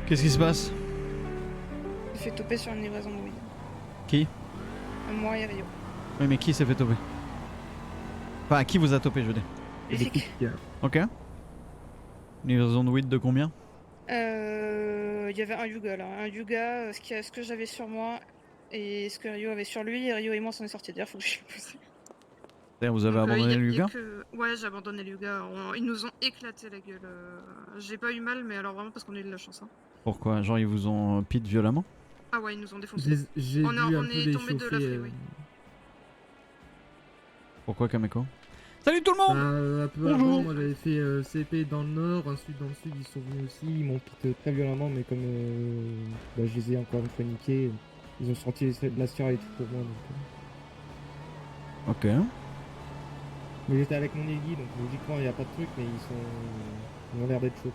Qu'est-ce qui se passe? Il fait toper sur une livraison de weed. Qui? Moi et Rio. Oui, mais qui s'est fait toper? Enfin, qui vous a topé, je veux dire? Les flics. Ok. Livraison de weed de combien? Il y avait un Yuga là. Un Yuga, ce que j'avais sur moi et ce que Rio avait sur lui. Et Rio et moi, on s'en est sortis. D'ailleurs, faut que je lui pose. Vous avez abandonné le Yuga? Ouais, j'ai abandonné le Yuga. Ils nous ont éclaté la gueule. J'ai pas eu mal, mais alors vraiment parce qu'on a eu de la chance. Hein. Pourquoi? Genre, ils vous ont pit violemment? Ah ouais, ils nous ont défoncé. J'ai On vu un est peu tombé de la l'échauffer. freeway. Pourquoi, Kameko? Salut tout le monde! Un peu Bonjour. avant, moi j'avais fait CP dans le nord, ensuite dans le sud ils sont venus aussi, ils m'ont quitté très violemment, mais comme je les ai encore une fois niqués, ils ont senti la sueur pour moi. Donc, Ok. Mais j'étais avec mon aiguille, donc logiquement il n'y a pas de truc, mais ils ont l'air d'être chauds.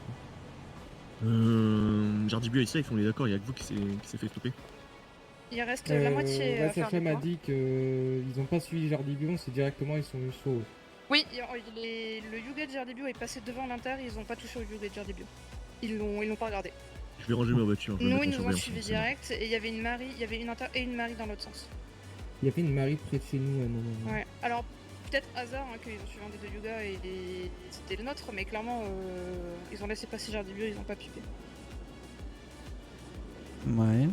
Jardibu et Safe, on est d'accord, il y a que vous qui s'est fait stopper. Il reste la moitié à faire Sacha des m'a points. dit qu'ils n'ont pas suivi Jardibu, c'est directement ils sont venus sur eux. Oui, le Yuga de Jardibio est passé devant l'Inter, ils ont pas touché au Yuga de Jardibio. Ils l'ont pas regardé. Je vais ranger ma voiture. Je vais Nous, mettre ils en nous ont surveillance, suivi c'est bon. direct et il y avait une Inter et une Marie dans l'autre sens. Il y avait une Marie près de chez nous à un moment. Ouais, alors peut-être hasard hein, qu'ils ont suivi un des deux Yuga et c'était le nôtre, mais clairement ils ont laissé passer Jardibio, ils ont pas pipé. Ouais.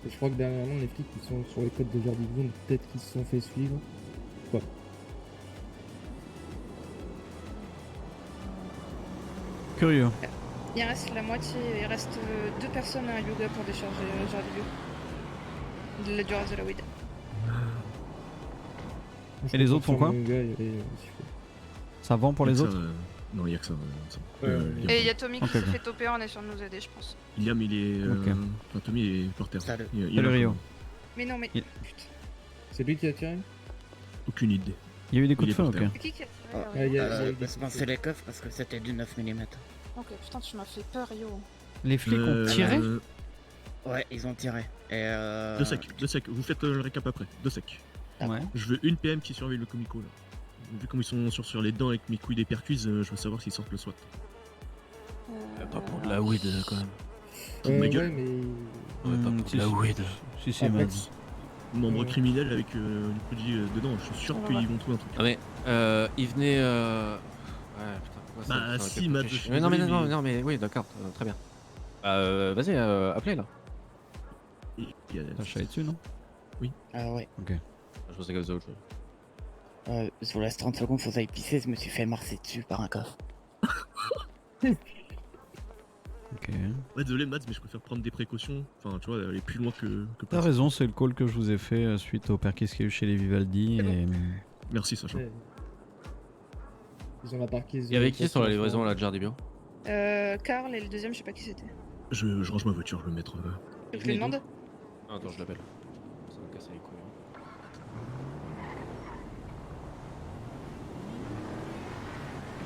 Et je crois que dernièrement les flics qui sont sur les côtes de Jardibu, peut-être qu'ils se sont fait suivre. Quoi. Curieux. Il reste la moitié, il reste 2 personnes à un Yuga pour décharger Jardibio. Du reste de la weed. Et les autres font quoi? Ça vend pour Y a les que autres? ça, non, il y a que ça. Et il y a Tommy qui Ok, s'est ok. fait toper en essayant de nous aider, je pense. Liam, il est. Ok. Enfin, Tommy est par terre. Salut. Il Salut a Rio. Mais non, mais. Il- Putain. C'est lui qui a tiré? aucune idée. Il y a eu des coups Il de est feu, par ok. terre. C'est qui a tiré Ah, Ah, il y a eu des laisse penser les coffres parce que c'était du 9 mm. Ok, putain, tu m'as fait peur, Rio. Les flics ont tiré? Ouais, ils ont tiré. Et Deux secs. Vous faites le récap après. Deux secs. Ouais. Je veux une PM qui surveille le comico là. Vu comme ils sont sur les dents avec mes couilles d'épercuse, je veux savoir s'ils sortent le SWAT. Pas pour de la weed quand même. Ma ouais, gueule. mais. Ouais, pas pour de la weed. Si, si, Après, mais... Membre criminel avec du produit dedans, je suis sûr On va qu'ils vont trouver un truc. Ah mais il venait ouais putain pourquoi ça- Bah, ça aurait si, été Matt, plus je suis chiant. Mais non mais désolé, non, mais- non mais oui d'accord très bien. Vas-y appelez là. Et il y a- T'as chialé dessus, non? Ah ouais. Je pensais que vous autre chose. Je vous laisse 30 secondes, faut que j'aille pisser, je me suis fait marcher dessus par un coffre. Ok. Ouais, désolé Matt, mais je préfère prendre des précautions. Enfin, tu vois, aller plus loin que T'as pas. raison, c'est le call que je vous ai fait suite au perquis qu'il y a eu chez les Vivaldi. Et... Merci Sacha. Ouais. Ils ont la parquise. Il y avait qui sur la livraison là de Jardibio? Carl et le deuxième, je sais pas qui c'était. Je range ma voiture, je vais le mettre. Tu veux que je lui demande? Ah, attends je l'appelle. Ça va me casser les couilles.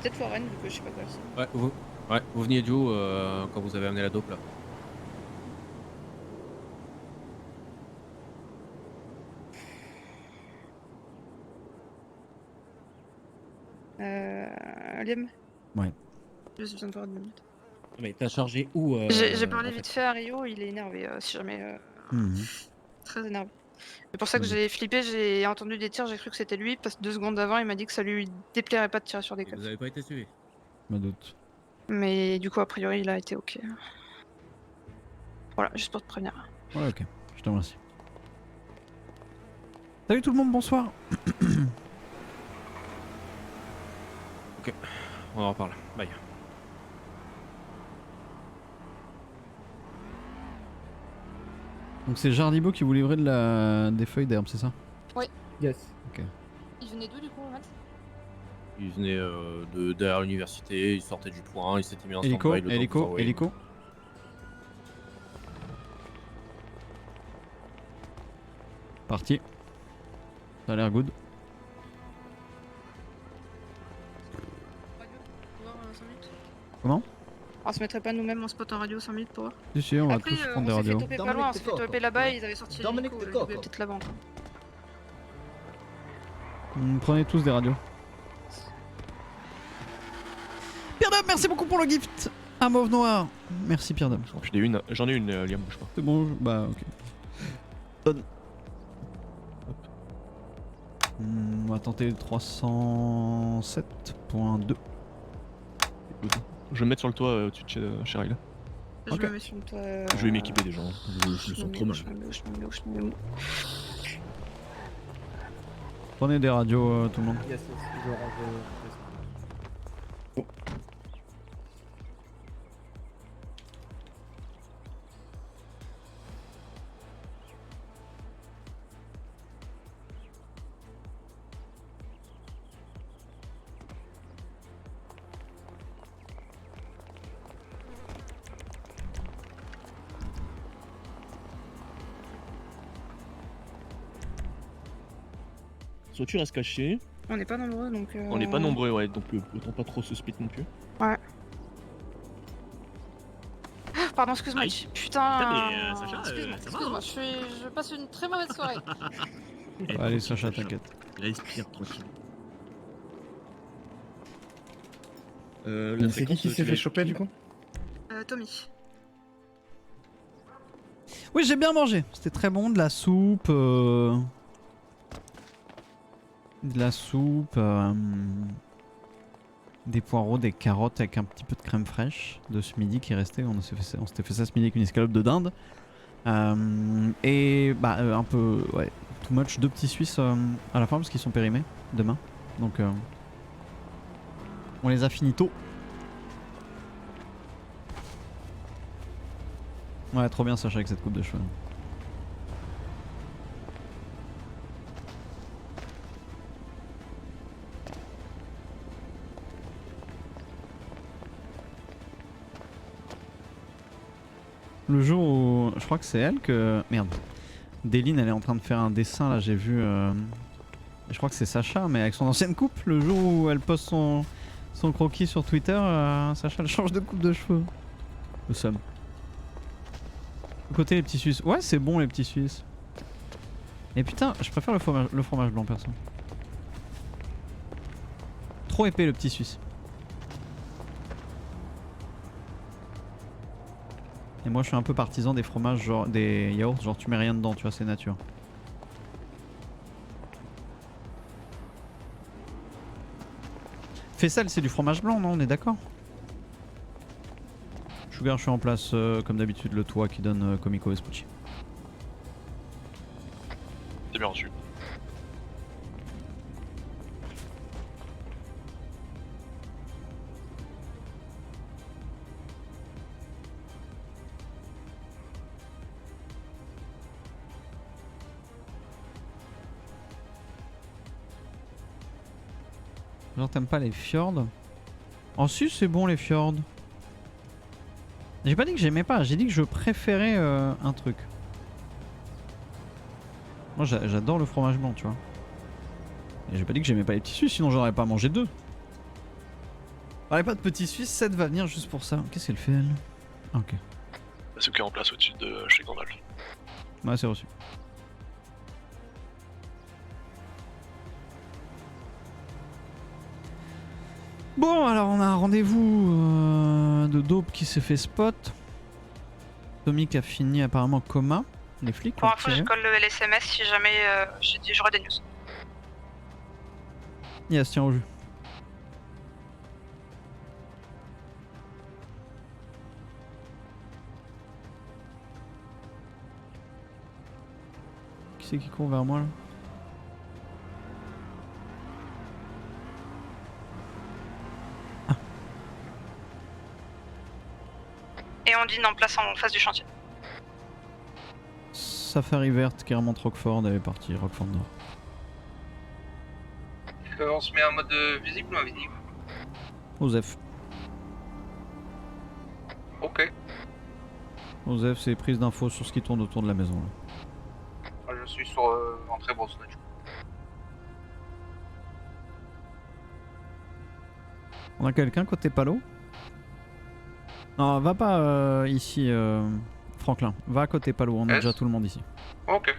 Peut-être Warren, vu que je sais pas quoi c'est. Ouais vous veniez d'où quand vous avez amené la dope là? Liam? Ouais. Je viens de voir 2 minutes. Mais t'as chargé où J'ai parlé en vite fait fait à Rio, il est énervé, si jamais. Mhm. Très énervé. C'est pour ça que j'ai flippé, j'ai entendu des tirs, j'ai cru que c'était lui, parce que 2 secondes avant, il m'a dit que ça lui déplairait pas de tirer sur des Et cops. vous avez pas été suivi? Me doute. Mais du coup, a priori, il a été ok. Voilà, juste pour te prévenir. Ouais, ok. Je te remercie. Salut tout le monde, bonsoir. On en reparle. Bye. Donc c'est Jardibo qui vous livrait des feuilles d'herbe, c'est ça? Yes. Il venait d'où du coup, Matt? Il venait de derrière l'université, il sortait du point, il s'était mis en Hélico, stand-by, le temps de vous hélico, envoyer. hélico. Parti. Ça a l'air good. Comment? On se mettrait pas nous-mêmes en spot en radio 5 minutes pour voir. Si, si, on va Après, tous prendre des on s'est fait radios. toper pas loin, on s'est fait toper là-bas et ils avaient sorti Dominique l'hélico, de Coco. peut-être là-bas encore. Prenez tous des radios. Pierre Dame, merci beaucoup pour le gift. Un mauve noir. Merci Pierre Dom. J'en ai une, Liam, bouge pas. C'est bon, bah ok. Donne. On va tenter le 307.2. Je vais me mettre sur le toit au-dessus de chez Riley. Je Ok. me mets sur le toit. Je vais m'équiper déjà. Je me sens trop mal. Je me mets où. Prenez des radios tout le monde. Yes, je range. Soit tu restes caché, On n'est pas nombreux donc. on n'est pas nombreux, ouais, donc autant pas trop se split non plus. Pardon, excuse-moi. Aïe. Putain. Putain, mais, Sacha, Excuse-moi, ça va, excuse-moi. hein. Je passe une très mauvaise soirée. Allez Sacha, t'inquiète. Respire tranquille. C'est qui s'est fait choper du coup? Tommy. Oui, j'ai bien mangé. C'était très bon, de la soupe. Des poireaux, des carottes avec un petit peu de crème fraîche de ce midi qui restait. On s'était fait ça ce midi avec une escalope de dinde. Et bah un peu, ouais, too much, 2 petits Suisses à la fin parce qu'ils sont périmés demain. Donc on les a finito. Ouais, trop bien Sacha avec cette coupe de cheveux. Le jour où... Je crois que c'est elle que... Merde. Déline, elle est en train de faire un dessin, là, j'ai vu... Je crois que c'est Sacha, mais avec son ancienne coupe. Le jour où elle poste son croquis sur Twitter, Sacha, elle change de coupe de cheveux. Le somme. De côté, les petits Suisses. Ouais, c'est bon, les petits Suisses. Et putain, je préfère le fromage blanc, perso. Trop épais, le petit Suisse. Et moi je suis un peu partisan des fromages, genre des yaourts, genre tu mets rien dedans, tu vois, c'est nature. Faisselle, c'est du fromage blanc, non? On est d'accord? Sugar, je suis en place comme d'habitude, le toit qui donne Comico Vespucci. C'est bien reçu. Genre t'aimes pas les fjords? En Suisse c'est bon les fjords. J'ai pas dit que j'aimais pas, j'ai dit que je préférais un truc. Moi j'adore le fromage blanc, tu vois. Et j'ai pas dit que j'aimais pas les petits Suisses, sinon j'en aurais pas mangé 2. Parlez pas de petits Suisses, Seth va venir juste pour ça. Qu'est-ce qu'elle fait elle? Ah, ok. C'est qui est en place au-dessus de chez Gandalf. Ouais, c'est reçu. Bon, alors on a un rendez-vous de dope qui s'est fait spot. Tommy qui a fini apparemment coma. Les flics Pour l'ont info, je tiré. colle le LSMS si jamais j'aurai des news. Yes, tiens au jus. Qui c'est qui court vers moi là? Et on dîne en place en face du chantier. Safari verte qui remonte Rockford, elle est partie, Rockford Nord. On se met en mode visible ou invisible? Osef. Ok. Osef, c'est prise d'infos sur ce qui tourne autour de la maison là. Moi, je suis sur entrée Brossonage. On a quelqu'un côté Palo? Non, va pas ici, Franklin. Va à côté Palo, on a déjà tout le monde ici. Ok.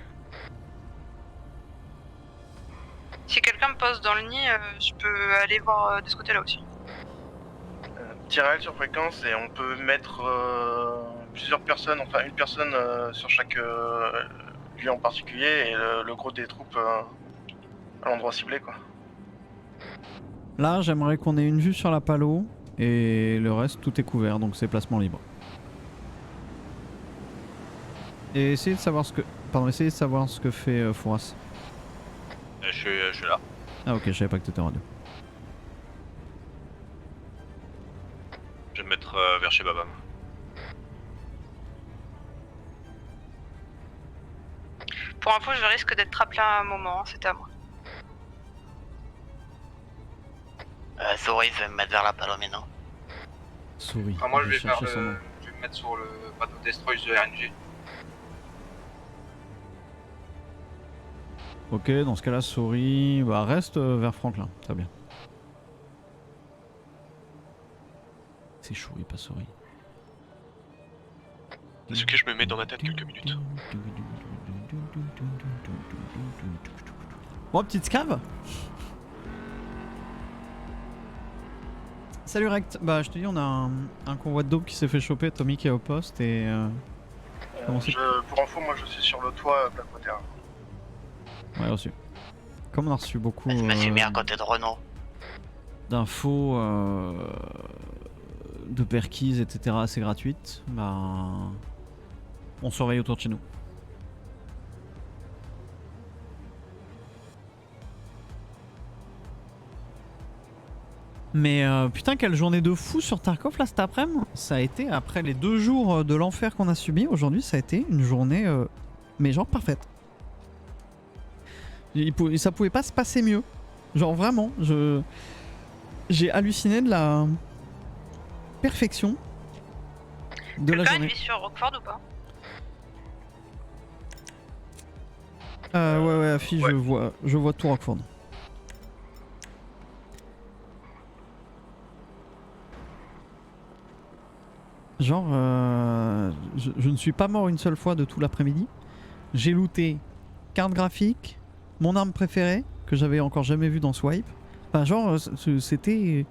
Si quelqu'un me pose dans le nid, je peux aller voir de ce côté-là aussi. Tirail sur fréquence et on peut mettre plusieurs personnes, enfin une personne sur chaque lieu en particulier et le gros des troupes à l'endroit ciblé quoi. Là, j'aimerais qu'on ait une vue sur la Palo et le reste, tout est couvert, donc c'est placement libre. Et essayez de savoir ce que, essayez de savoir ce que fait Fouras. Je suis là. Ah ok, je savais pas que t'étais en radio. Je vais me mettre vers chez Babam. Pour info, je risque d'être rappelé à un moment, c'était à moi. Sorry, je vais me mettre vers la Palomino. Souris. Moi je vais chercher son nom. je vais me mettre sur le bateau Destroy de RNG. Ok, dans ce cas-là, souris. Bah reste vers Franklin, très bien. C'est chouille, pas souris. C'est ce que je me mets dans ma tête quelques minutes. Bon, petite scave. Salut Rect. Bah je te dis, on a un convoi de dope qui s'est fait choper, Tommy qui est au poste et... comment c'est... Pour info, moi je suis sur le toit de la côté. Ouais, reçu. Comme on a reçu beaucoup Je me suis mis à côté de Renault. d'infos, de perquises, etc. assez gratuites, bah... on surveille autour de chez nous. Mais putain, quelle journée de fou sur Tarkov là cet après-midi. Ça a été, après les 2 jours de l'enfer qu'on a subi, aujourd'hui ça a été une journée mais genre parfaite. Ça pouvait pas se passer mieux. Genre vraiment, j'ai halluciné de la perfection de la journée. Quelqu'un vit sur Rockford ou pas? Ouais, Afi, ouais. je vois tout Rockford. Genre, je ne suis pas mort une seule fois de tout l'après-midi. J'ai looté carte graphique, mon arme préférée, que j'avais encore jamais vue dans Swipe. Enfin, genre, c'était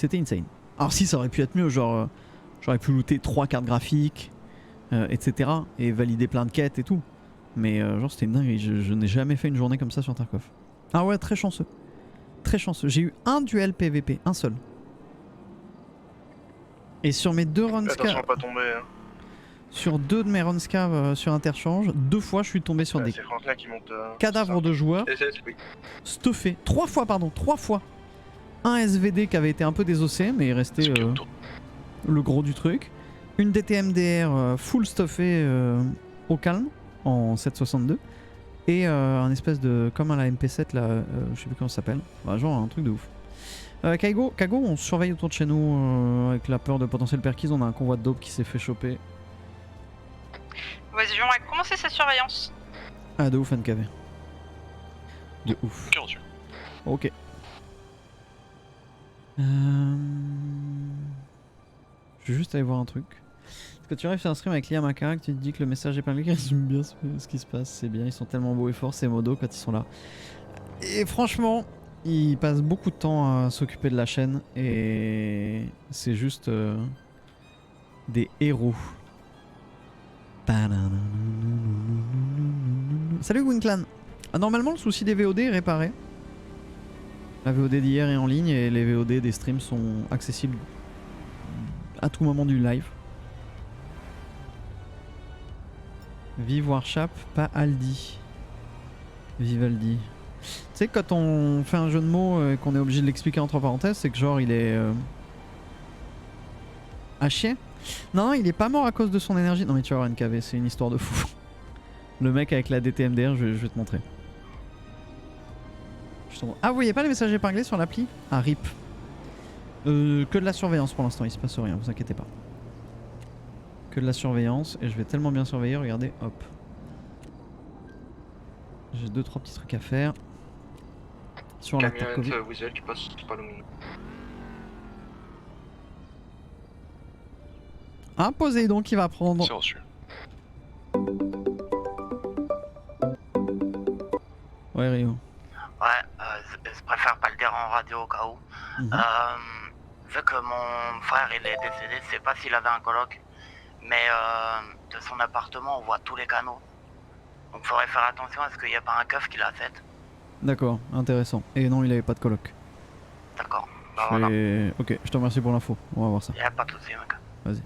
insane. Alors si, ça aurait pu être mieux, genre, j'aurais pu looter 3 cartes graphiques, etc. et valider plein de quêtes et tout. Mais genre, c'était une dinguerie. Je n'ai jamais fait une journée comme ça sur Tarkov. Ah ouais, très chanceux. Très chanceux. J'ai eu un duel PVP, un seul. Et sur mes 2 runs Attention à pas tomber. Hein. sur 2 de mes runs scav sur interchange, 2 fois je suis tombé sur des C'est Franklin qui monte. cadavres de joueurs oui. stuffés. 3 fois, pardon, 3 fois. Un SVD qui avait été un peu désossé, mais il restait Ce qui est autour. le gros du truc. Une DTMDR full stuffée au calme en 762. Et un espèce de. Comme à la MP7 là, je sais plus comment ça s'appelle. Bah, genre un truc de ouf. Kago, on surveille autour de chez nous avec la peur de potentiel perquise. On a un convoi de dope qui s'est fait choper. Vas-y, on va commencer cette surveillance. Ah, de ouf, NKV. De ouf. Ok, reçu. Ok. Je vais juste aller voir un truc. Parce que tu arrives sur un stream avec Liam Akara, que tu te dis que le message épinglé qui résume bien ce qui se passe. C'est bien, ils sont tellement beaux et forts ces modos quand ils sont là. Et franchement, ils passent beaucoup de temps à s'occuper de la chaîne. Et c'est juste des héros. Salut Winklan. Normalement le souci des VOD est réparé. La VOD d'hier est en ligne et les VOD des streams sont accessibles à tout moment du live. Vive Warshap, pas Aldi. Vive Aldi. Tu sais, quand on fait un jeu de mots et qu'on est obligé de l'expliquer entre parenthèses, c'est que genre il est à chier. Non, il est pas mort à cause de son énergie. Non mais tu vas voir NKV, c'est une histoire de fou. Le mec avec la DTMDR, je vais te montrer. Ah, vous voyez pas les messages épinglés sur l'appli? Ah, RIP. Que de la surveillance pour l'instant, il se passe rien, vous inquiétez pas. Que de la surveillance, et je vais tellement bien surveiller, regardez, hop. J'ai 2-3 petits trucs à faire. Sur la Tarkovic. Weasel qui passe pas le. Ah, Poséidon qui va prendre. C'est reçu. Ouais, Rio. Ouais, je préfère pas le dire en radio au cas où. vu que mon frère il est décédé, je sais pas s'il avait un coloc, mais de son appartement on voit tous les canaux. Donc faudrait faire attention à ce qu'il n'y a pas un keuf qui l'a fait. D'accord, intéressant. Et non, il avait pas de coloc. D'accord. Bah voilà. Ok, je te remercie pour l'info. On va voir ça. Y a pas de soucis mec. Vas-y.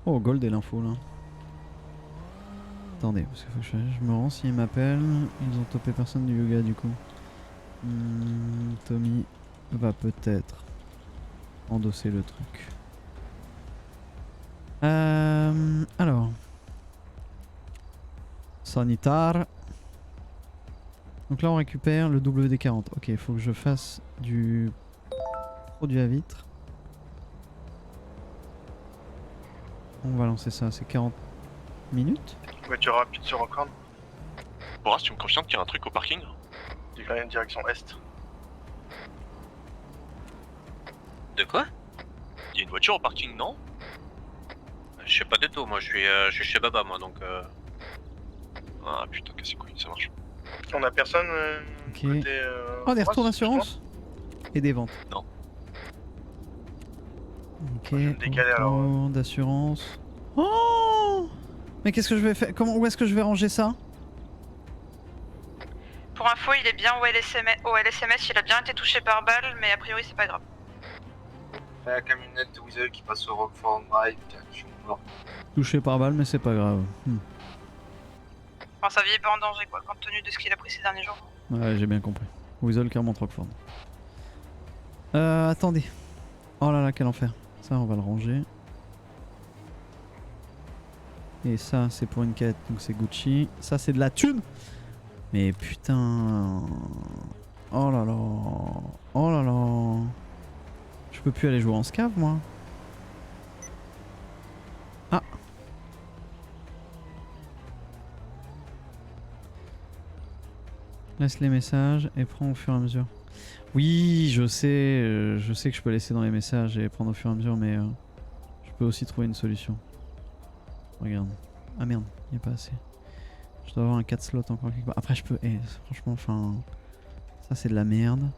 Oh, gold et l'info là. Attendez, parce qu'il faut que je me rends s'ils m'appellent. Ils ont topé personne du yoga du coup. Tommy va peut-être endosser le truc. Alors. Sanitaire. Donc là on récupère le WD-40. Ok, il faut que je fasse du produit à vitre. On va lancer ça, c'est 40 minutes. Voiture rapide sur Rockland, Boras, tu me confirmes qu'il y a un truc au parking? direction est. De quoi? Il y a une voiture au parking, non? Je sais pas du tout, moi je suis chez Baba moi donc Ah putain, casse les couilles, ça marche. On a personne Ok. côté... Oh, des retours Ross, d'assurance et des ventes. Non. Ok, Je vais me décaler, alors. retour d'assurance. Oh! Mais qu'est-ce que je vais faire? Où est-ce que je vais ranger ça? Pour info, il est bien au LSMS, il a bien été touché par balle, mais a priori c'est pas grave. La camionnette de Weasel qui passe au Rockford Drive, direction nord. Touché par balle, mais c'est pas grave. Enfin, sa vie est pas en danger, quoi, compte tenu de ce qu'il a pris ces derniers jours. Ouais, j'ai bien compris. Weasel qui remonte Rockford. Attendez. Oh là là, quel enfer. Ça, on va le ranger. Et ça, c'est pour une quête, donc c'est Gucci. Ça, c'est de la thune. Mais putain. Oh là là. Oh là là. Je peux plus aller jouer en scav, moi. Ah. Laisse les messages et prends au fur et à mesure. Oui, je sais que je peux laisser dans les messages et prendre au fur et à mesure, mais je peux aussi trouver une solution. Regarde. Ah merde, il n'y a pas assez. Je dois avoir un 4 slot encore quelque part. Après, je peux. Franchement, enfin. Ça, c'est de la merde.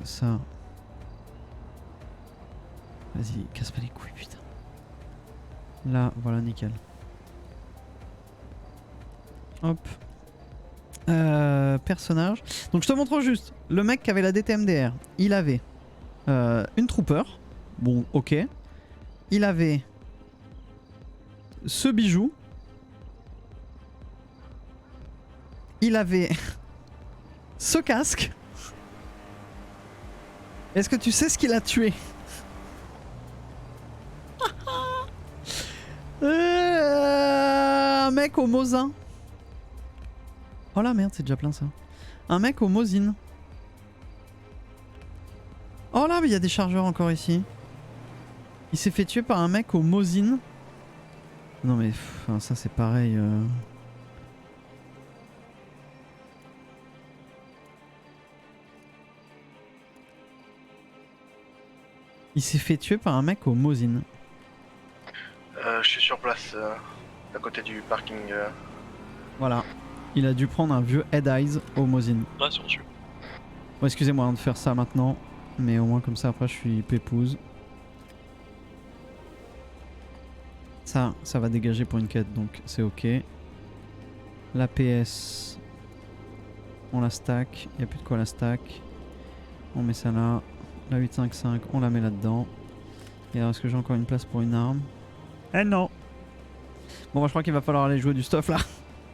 Ça. Vas-y, casse pas les couilles, putain. Là, voilà, nickel. Hop. Personnage. Donc je te montre juste. Le mec qui avait la DTMDR, il avait une trooper. Bon, ok. Il avait ce bijou. Il avait ce casque. Est-ce que tu sais ce qu'il a tué? Un mec au Mosin. Oh la merde, c'est déjà plein ça. Un mec au Mosin. Oh là, mais il y a des chargeurs encore ici. Il s'est fait tuer par un mec au Mosin. Non mais ça c'est pareil. Il s'est fait tuer par un mec au Mosin. Je suis sur place, à côté du parking. Voilà. Il a dû prendre un vieux Head Eyes au Mosin. Ouais, sur dessus. Bon, excusez-moi de faire ça maintenant. Mais au moins comme ça après je suis pépouze. Ça va dégager pour une quête donc c'est ok. La PS, on la stack. Il n'y a plus de quoi la stack. On met ça là. La 855, on la met là-dedans. Et alors est-ce que j'ai encore une place pour une arme? Eh non. Bon bah je crois qu'il va falloir aller jouer du stuff là.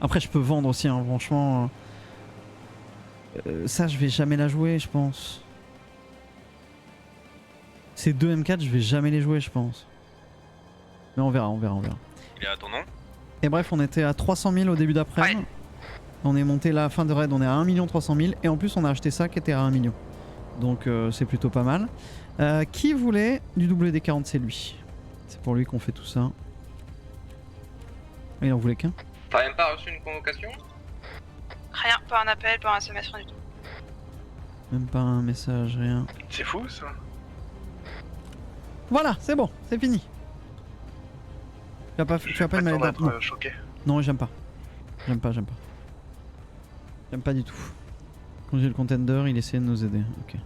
Après je peux vendre aussi hein, franchement. Ça je vais jamais la jouer je pense. Ces deux M4 je vais jamais les jouer je pense. Mais on verra. Il est à ton nom? Et bref on était à 300 000 au début d'après. Ouais. On est monté là fin de raid, on est à 1 300 000 et en plus on a acheté ça qui était à 1 million. Donc c'est plutôt pas mal. Qui voulait du WD-40? C'est lui. C'est pour lui qu'on fait tout ça. Il en voulait qu'un. T'as même pas reçu une convocation? Rien, pas un appel, pas un SMS, rien du tout. Même pas un message, rien. C'est fou ça. Voilà, c'est bon, c'est fini. Tu vas pas me Pas mettre dans... être choqué. Non, j'aime pas. J'aime pas. J'aime pas du tout. Quand j'ai le contender, il essayait de nous aider. Ok.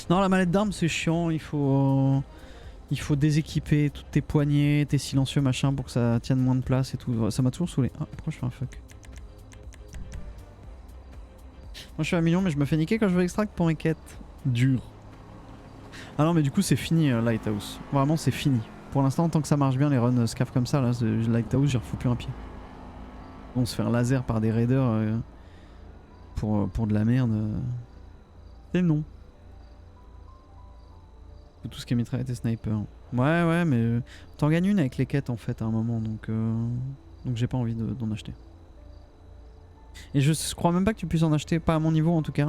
Non, la mallette d'armes c'est chiant, il faut déséquiper toutes tes poignées, tes silencieux machin pour que ça tienne moins de place et tout. Ça m'a toujours saoulé. Ah, pourquoi je fais un fuck? Moi je suis à 1 million mais je me fais niquer quand je veux extract pour mes quêtes. Dur. Ah non mais du coup c'est fini Lighthouse. Vraiment c'est fini. Pour l'instant tant que ça marche bien les runs scaf comme ça là, Lighthouse j'y refous plus un pied. On se faire laser par des raiders pour de la merde. C'est non. Tout ce qui est mitraillette et sniper. Ouais mais t'en gagnes une avec les quêtes en fait à un moment donc j'ai pas envie d'en acheter. Et je crois même pas que tu puisses en acheter, pas à mon niveau en tout cas.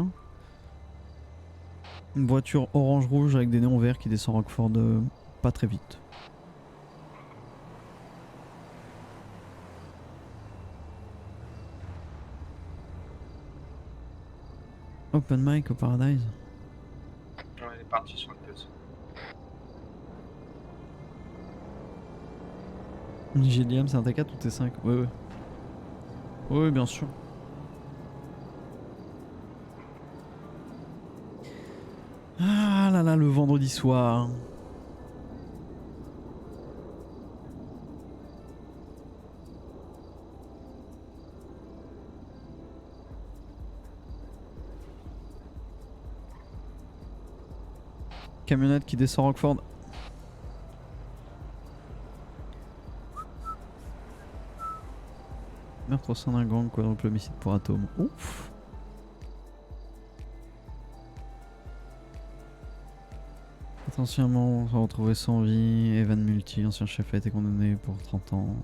Une voiture orange-rouge avec des néons verts qui descend Rockford pas très vite. Open mic au Paradise. Ouais, il est parti sur le buzz. GDM c'est un T4 ou T5? Ouais. Oui bien sûr. Ah là là, le vendredi soir. Camionnette qui descend Rockford. Meurtre au sein d'un gang, quadruple homicide pour Atome. Ouf. Potentiellement, on va retrouver sans vie. Evan Multi, ancien chef, a été condamné pour 30 ans.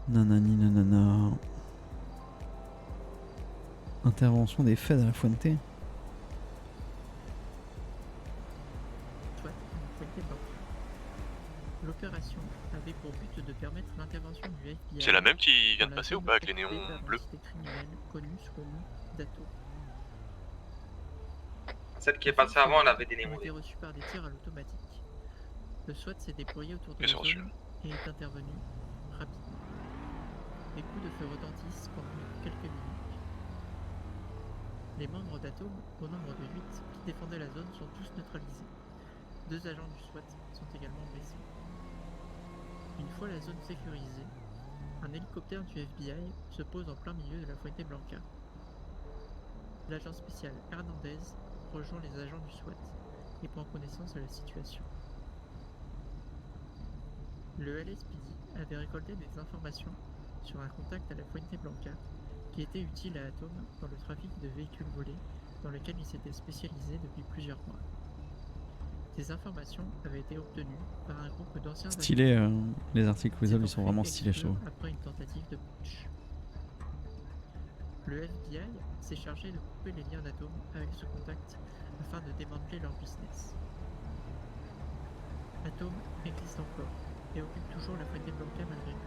Nanani nanana. Intervention des Feds à la Fuente. L'opération avait pour but de permettre l'intervention du FBI. C'est la même qui vient de passer ou pas avec les néons bleus? Connue sous le nom d'Ato. Celle qui est passée avant, elle avait des néons. néons. Elle a été reçue par des tirs à l'automatique. Le SWAT s'est déployé autour de la Bien sûr. zone et est intervenu rapidement. Les coups de feu retentissent pendant quelques minutes. Les membres d'Atom, au nombre de 8 qui défendaient la zone, sont tous neutralisés. 2 agents du SWAT sont également blessés. Une fois la zone sécurisée, un hélicoptère du FBI se pose en plein milieu de la Fuente Blanca. L'agent spécial Hernandez rejoint les agents du SWAT et prend connaissance de la situation. Le LSPD avait récolté des informations sur un contact à la Fuente Blanca qui était utile à Atom dans le trafic de véhicules volés dans lequel il s'était spécialisé depuis plusieurs mois. Ces informations avaient été obtenues par un groupe d'anciens... Stylé, les articles Weasel ils sont vraiment stylés je trouve. Après une tentative de putsch. Le FBI s'est chargé de couper les liens d'Atom avec ce contact afin de démanteler leur business. Atom existe encore et occupe toujours la Fuente Blanca malgré lui.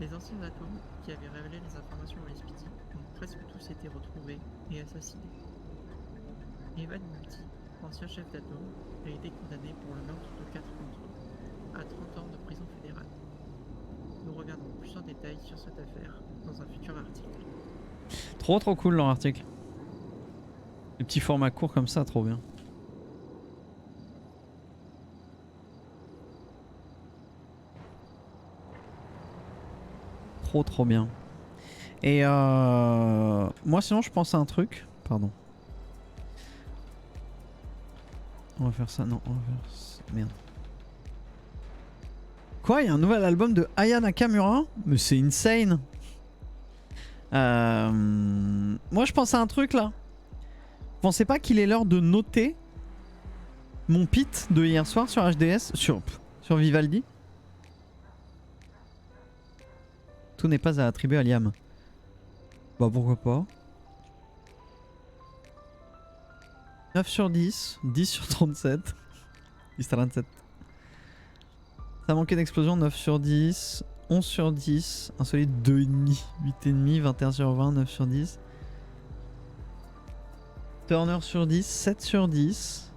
Les anciens Atom qui avaient révélé les informations au LSPD ont presque tous été retrouvés et assassinés. Evan Multi, ancien chef d'Atom, a été condamné pour le meurtre de 4 d'entre eux, à 30 ans de prison fédérale. Nous reviendrons plus en détail sur cette affaire dans un futur article. Trop cool leur article. Les petits formats courts comme ça, trop bien. Trop bien. Et moi sinon je pense à un truc. Pardon. On va faire ça, non, on va faire ça. Merde. Quoi, il y a un nouvel album de Aya Nakamura? Mais c'est insane. Moi je pense à un truc là. Vous pensez pas qu'il est l'heure de noter mon pit de hier soir sur HDS, sur Vivaldi? Tout n'est pas à attribuer à Liam. Bah pourquoi pas. 9 sur 10, 10 sur 37. 10 37. Ça manquait d'explosion, 9 sur 10, 11 sur 10, insolite 2,5, 8,5, 21 sur 20, 9 sur 10. Turner sur 10, 7 sur 10.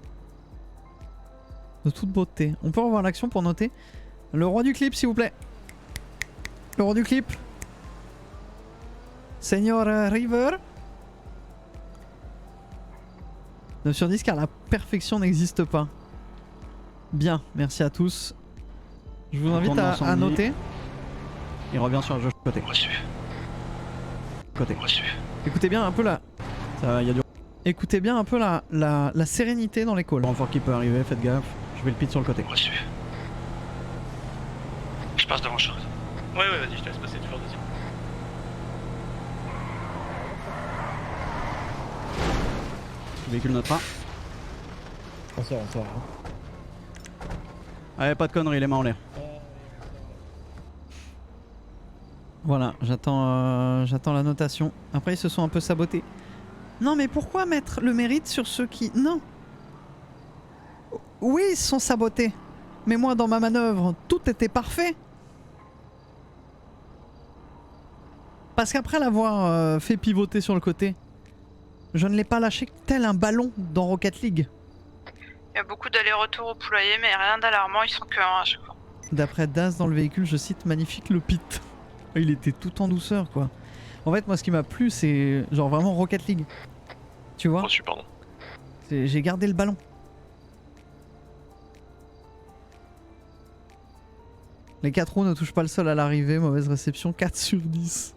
De toute beauté. On peut revoir l'action pour noter. Le roi du clip s'il vous plaît. Le roi du clip. Senior River. 9 sur 10 car la perfection n'existe pas. Bien, merci à tous. Je vous invite à noter. Il revient sur le côté. Reçu. Côté. Reçu. Écoutez bien un peu la... Ça, y a du... Écoutez bien un peu la sérénité dans les calls. Renfort qui peut arriver, faites gaffe. Je vais le pit sur le côté. Reçu. Je passe devant Charles. Ouais, vas-y, je te laisse passer toujours deuxième. Le véhicule note pas. On sort. Allez, pas de conneries, les mains en l'air. Voilà, j'attends la notation. Après, ils se sont un peu sabotés. Non, mais pourquoi mettre le mérite sur ceux qui... Non. Oui, ils se sont sabotés. Mais moi, dans ma manœuvre, tout était parfait. Parce qu'après l'avoir fait pivoter sur le côté, je ne l'ai pas lâché tel un ballon dans Rocket League. Il y a beaucoup d'allers-retours au poulailler, mais rien d'alarmant, ils sont que un à chaque fois. D'après Daz dans le véhicule, je cite magnifique le pit. Il était tout en douceur quoi. En fait moi ce qui m'a plu c'est genre vraiment Rocket League. Tu vois? Reçu, pardon. J'ai gardé le ballon. Les 4 roues ne touchent pas le sol à l'arrivée, mauvaise réception, 4 sur 10.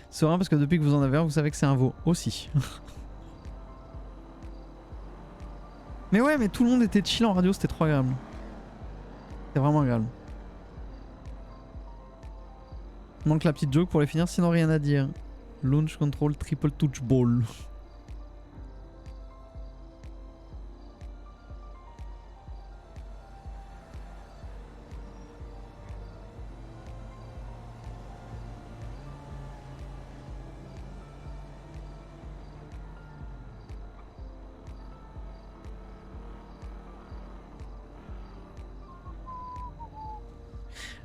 Serein parce que depuis que vous en avez un, vous savez que c'est un veau aussi. Mais ouais, mais tout le monde était chill en radio, c'était trop agréable. C'était vraiment agréable. Manque la petite joke pour les finir, sinon rien à dire. Launch control triple touch ball.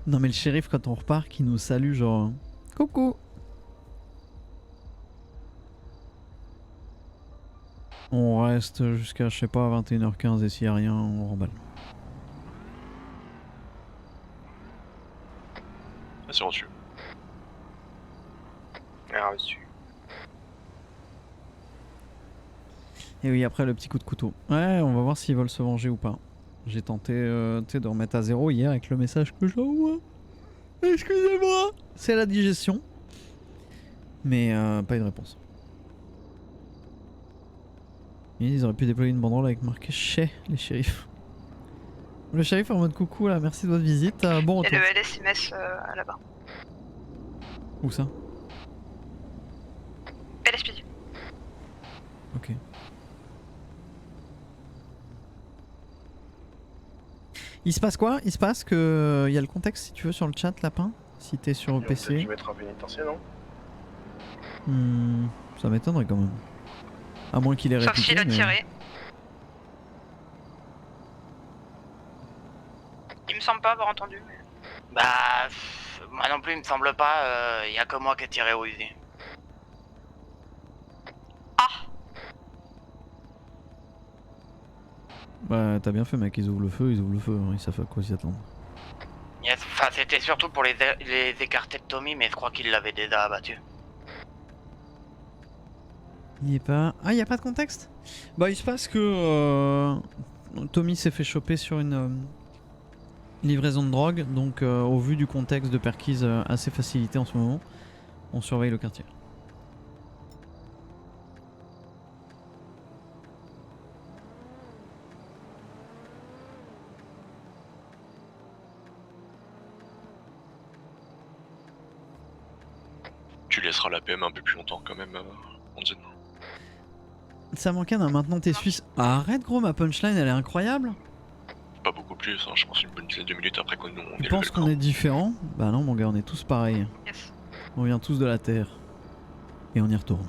Non mais le shérif quand on repart qui nous salue genre coucou. On reste jusqu'à je sais pas 21h15 et s'il y a rien on remballe. C'est reçu. Reçu. Et oui après le petit coup de couteau. Ouais on va voir s'ils veulent se venger ou pas. J'ai tenté de remettre à zéro hier avec le message que j'envoie. Excusez-moi. C'est la digestion. Mais pas eu de réponse. Ils auraient pu déployer une banderole avec marqué chez les shérifs. Le shérif en mode coucou là, merci de votre visite. Bon Il retour. y a le LSMS là-bas. Où ça? LSPD. Ok. Il se passe quoi? Il se passe que... Il y a le contexte si tu veux sur le chat lapin. Si t'es sur PC. Je vais être un pénitencier, non? Ça m'étonnerait quand même. À moins qu'il ait Sauf répliqué. s'il a mais... tiré. Il me semble pas avoir entendu. Mais... Bah, moi non plus, il me semble pas. Y a que moi qui ai tiré au Uzi. Bah t'as bien fait mec, ils ouvrent le feu, hein. Ils savent à quoi s'y attendre. Yes, enfin, c'était surtout pour les écarter de Tommy, mais je crois qu'il l'avait déjà abattu. Il y est pas... Ah, il y a pas de contexte? Bah il se passe que Tommy s'est fait choper sur une livraison de drogue, donc au vu du contexte de perquise assez facilité en ce moment, on surveille le quartier. Tu laisseras la PM un peu plus longtemps quand même, Onzen. Ça manquait d'un maintenant t'es suisse. Arrête gros, ma punchline elle est incroyable. Pas beaucoup plus, hein, je pense une bonne dizaine de minutes après qu'on on Tu penses qu'on est différents? Bah non mon gars, on est tous pareils. Yes. On vient tous de la Terre. Et on y retourne.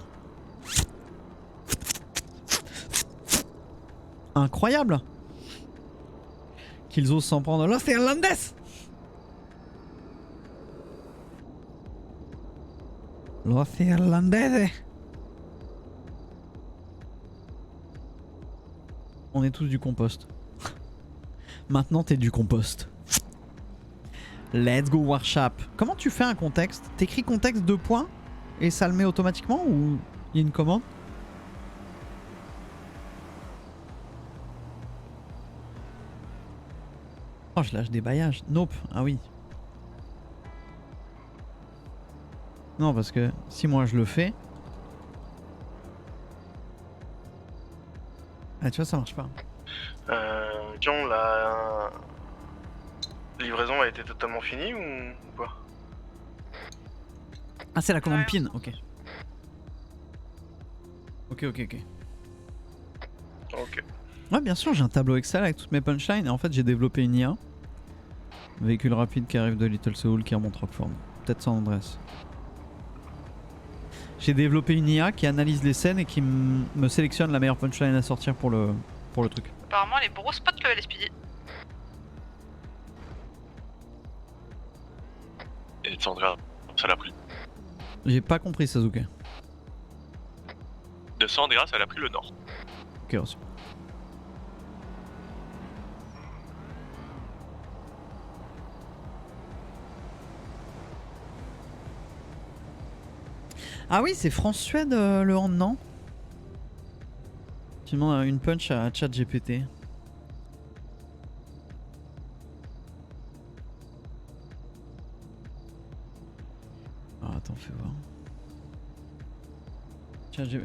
Incroyable qu'ils osent s'en prendre Los Irlandais. Los Irlandais. On est tous du compost. Maintenant t'es du compost. Let's go Warshap. Comment tu fais un contexte? T'écris contexte 2 points et ça le met automatiquement ou il y a une commande? Oh, je lâche des baillages. Nope. Ah oui. Non, parce que si moi je le fais... Ah, tu vois, ça marche pas. John, la livraison a été totalement finie ou pas? Ah, c'est la commande pin. Ok. Ok. Ok. Ouais, bien sûr, j'ai un tableau Excel avec toutes mes punchlines et en fait, j'ai développé une IA. Véhicule rapide qui arrive de Little Seoul qui remonte Rockford. Peut-être San Andreas. J'ai développé une IA qui analyse les scènes et qui me sélectionne la meilleure punchline à sortir pour le truc. Apparemment, les beaux spots le LSPD. Et Sandra, ça l'a pris. J'ai pas compris, Sasuke. De San Andreas, elle a pris le nord. Ok, reçu. Ah oui, c'est France-Suède le hand, non? Tu demandes une punch à ChatGPT. Ah, attends, fais voir.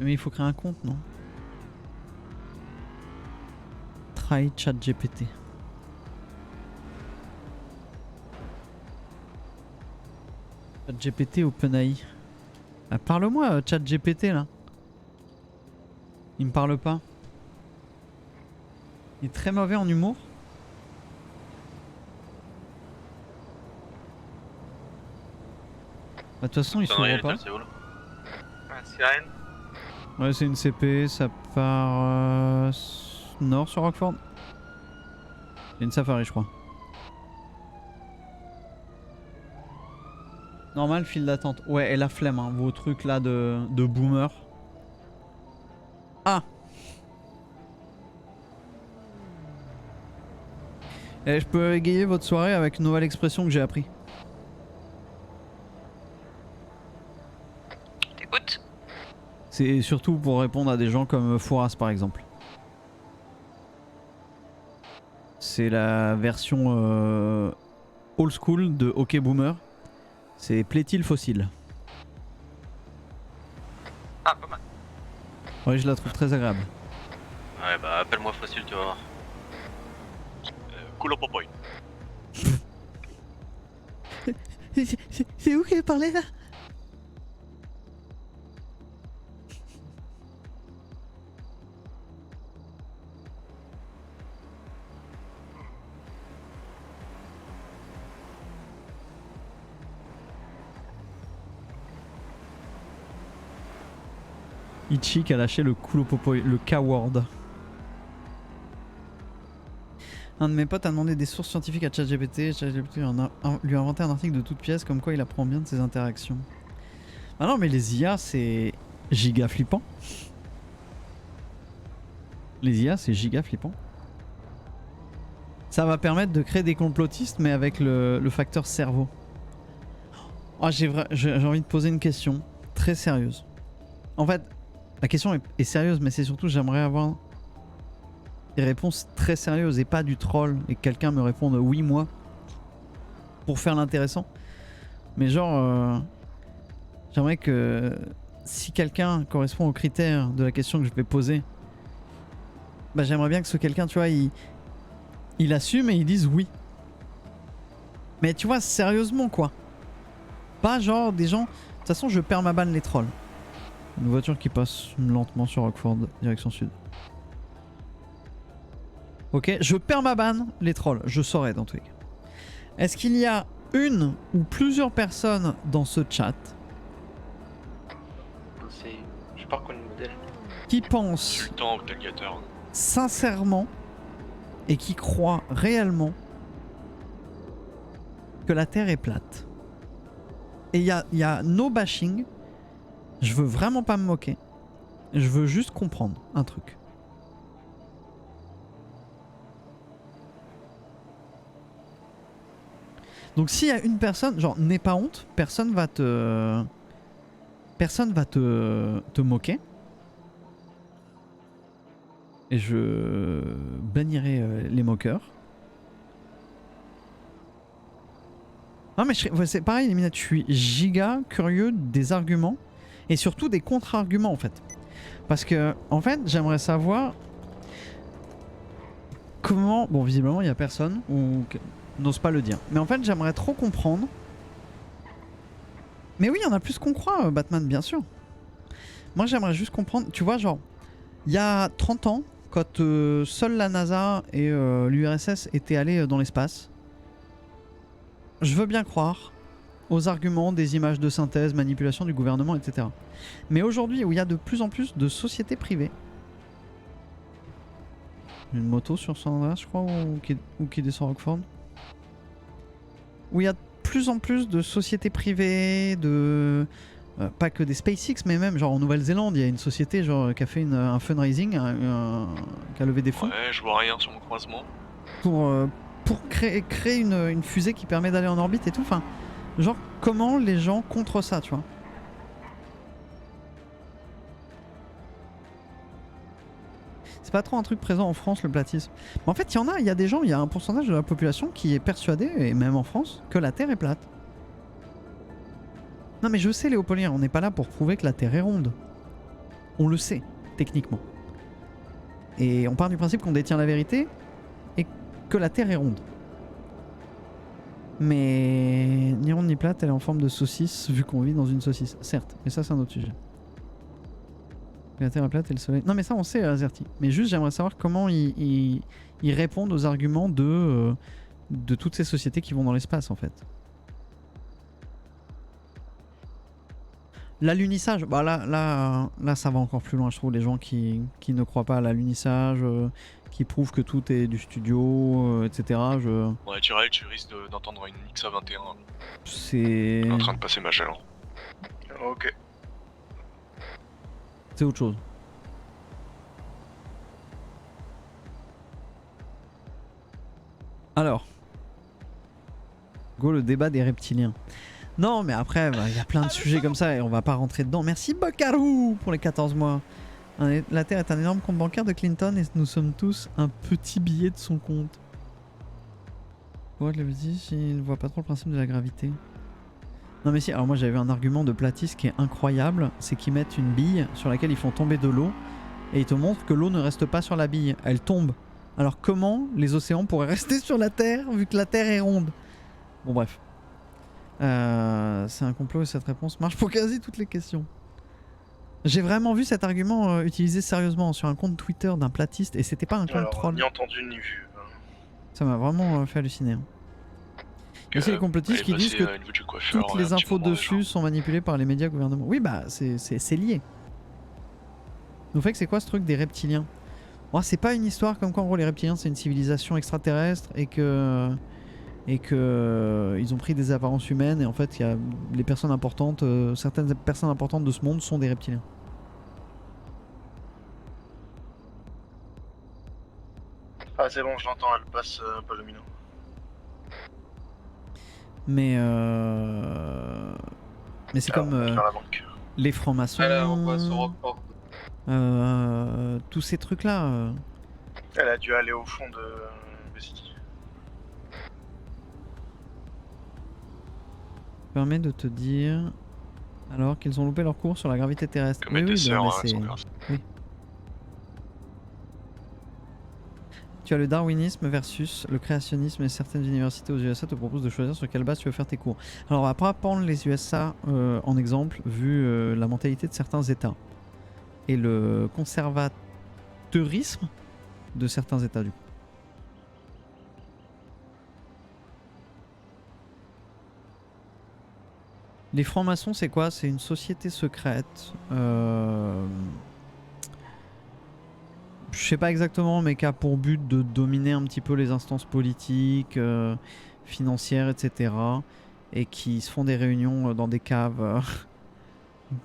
Mais il faut créer un compte, non? Try ChatGPT. ChatGPT OpenAI. Ah, parle-moi, ChatGPT là. Il me parle pas. Il est très mauvais en humour. Bah, de toute façon, il s'ouvre pas. Sirène. Ouais, c'est une CP, ça part nord sur Rockford. Il y a une safari, je crois. Normal, file d'attente. Ouais, et la flemme, hein, vos trucs là de boomer. Ah! Et je peux égayer votre soirée avec une nouvelle expression que j'ai appris. T'écoutes? C'est surtout pour répondre à des gens comme Fouras par exemple. C'est la version old school de OK Boomer. C'est plaît-il fossile. Ah, pas mal. Ouais, je la trouve très agréable. Ouais, bah appelle-moi fossile, tu vas voir. Cool popoy. C'est où qui parlait là? Ichi qui a lâché le Kulopopo, le K-word. Un de mes potes a demandé des sources scientifiques à ChatGPT. ChatGPT lui a inventé un article de toute pièce comme quoi il apprend bien de ses interactions. Ah non mais les IA c'est giga flippant. Les IA c'est giga flippant. Ça va permettre de créer des complotistes mais avec le facteur cerveau. Oh, j'ai envie de poser une question très sérieuse. En fait, la question est sérieuse mais c'est surtout j'aimerais avoir des réponses très sérieuses et pas du troll et que quelqu'un me réponde oui moi pour faire l'intéressant. Mais genre j'aimerais que si quelqu'un correspond aux critères de la question que je vais poser, bah j'aimerais bien que ce quelqu'un tu vois il assume et il dise oui. Mais tu vois sérieusement quoi. Pas genre des gens. De toute façon je perds ma banne les trolls. Une voiture qui passe lentement sur Rockford direction sud. Ok, je perds ma banne, les trolls, je saurai dans tous les cas. Est-ce qu'il y a une ou plusieurs personnes dans ce chat J'ai pas reconnu le modèle. qui pensent Sultan ou Delgateur. sincèrement et qui croient réellement que la Terre est plate? Et il y a no bashing, je veux vraiment pas me moquer, je veux juste comprendre un truc. Donc s'il y a une personne, genre n'aie pas honte, personne va te moquer. Et je bannirai les moqueurs. Non mais c'est pareil les minettes, je suis giga curieux des arguments et surtout des contre-arguments en fait. Parce que en fait j'aimerais savoir comment... Bon visiblement il n'y a personne ou n'ose pas le dire. Mais en fait j'aimerais trop comprendre. Mais oui il y en a plus qu'on croit Batman bien sûr. Moi j'aimerais juste comprendre, tu vois genre il y a 30 ans quand seule la NASA et l'URSS étaient allés dans l'espace. Je veux bien croire aux arguments des images de synthèse, manipulation du gouvernement, etc. Mais aujourd'hui, où il y a de plus en plus de sociétés privées, une moto sur San Andreas, je crois, ou qui descend Rockford, où il y a de plus en plus de sociétés privées, de pas que des SpaceX, mais même genre en Nouvelle-Zélande, il y a une société genre qui a fait un fundraising, qui a levé des fonds. Ouais, je vois rien sur mon croisement. Pour créer une fusée qui permet d'aller en orbite et tout. Enfin, genre comment les gens contre ça, tu vois. C'est pas trop un truc présent en France le platisme. Mais en fait, il y a des gens, il y a un pourcentage de la population qui est persuadé, et même en France, que la Terre est plate. Non mais je sais Léopoldien, on n'est pas là pour prouver que la Terre est ronde. On le sait, techniquement. Et on part du principe qu'on détient la vérité et que la Terre est ronde. Mais ni ronde ni plate, elle est en forme de saucisse vu qu'on vit dans une saucisse. Certes, mais ça c'est un autre sujet. La Terre est plate et le soleil... Non mais ça on sait Azerty. Mais juste j'aimerais savoir comment ils répondent aux arguments de toutes ces sociétés qui vont dans l'espace en fait. L'alunissage, bah là ça va encore plus loin je trouve, les gens qui ne croient pas à l'alunissage, qui prouvent que tout est du studio, etc. En naturel, tu risques d'entendre une XA21. C'est... En train de passer Magellan. Ok. C'est autre chose. Alors. Go le débat des reptiliens. Non mais après il y a plein de sujets comme ça et on va pas rentrer dedans. Merci Bakarou pour les 14 mois. La Terre est un énorme compte bancaire de Clinton et nous sommes tous un petit billet de son compte. Ouais, je l'avais dit, il voit pas trop le principe de la gravité. Non mais si, alors moi j'avais vu un argument de platiste qui est incroyable, c'est qu'ils mettent une bille sur laquelle ils font tomber de l'eau et ils te montrent que l'eau ne reste pas sur la bille, elle tombe. Alors comment les océans pourraient rester sur la Terre vu que la Terre est ronde? Bon bref. C'est un complot et cette réponse marche pour quasi toutes les questions. J'ai vraiment vu cet argument utilisé sérieusement sur un compte Twitter d'un platiste et c'était pas un compte troll. Ni entendu ni vu. Ça m'a vraiment fait halluciner. Mais c'est les complotistes qui disent que toutes les infos dessus sont manipulées par les médias gouvernementaux. Oui bah c'est lié. Au fait que c'est quoi ce truc des reptiliens? Bon, c'est pas une histoire comme quoi en gros les reptiliens c'est une civilisation extraterrestre et que ils ont pris des apparences humaines et en fait il y a les personnes importantes, certaines personnes importantes de ce monde sont des reptiliens. Ah c'est bon, je l'entends, elle passe Palomino. Mais c'est comme les francs-maçons, tous ces trucs là. Elle a dû aller au fond de City. Permet de te dire alors qu'ils ont loupé leur cours sur la gravité terrestre. Comme des sœurs, oui. Tu as le darwinisme versus le créationnisme et certaines universités aux USA te proposent de choisir sur quelle base tu veux faire tes cours. Alors on va pas prendre les USA en exemple vu la mentalité de certains États et le conservateurisme de certains États du coup. Les francs-maçons, c'est quoi? C'est une société secrète. Je sais pas exactement, mais qui a pour but de dominer un petit peu les instances politiques, financières, etc. Et qui se font des réunions dans des caves.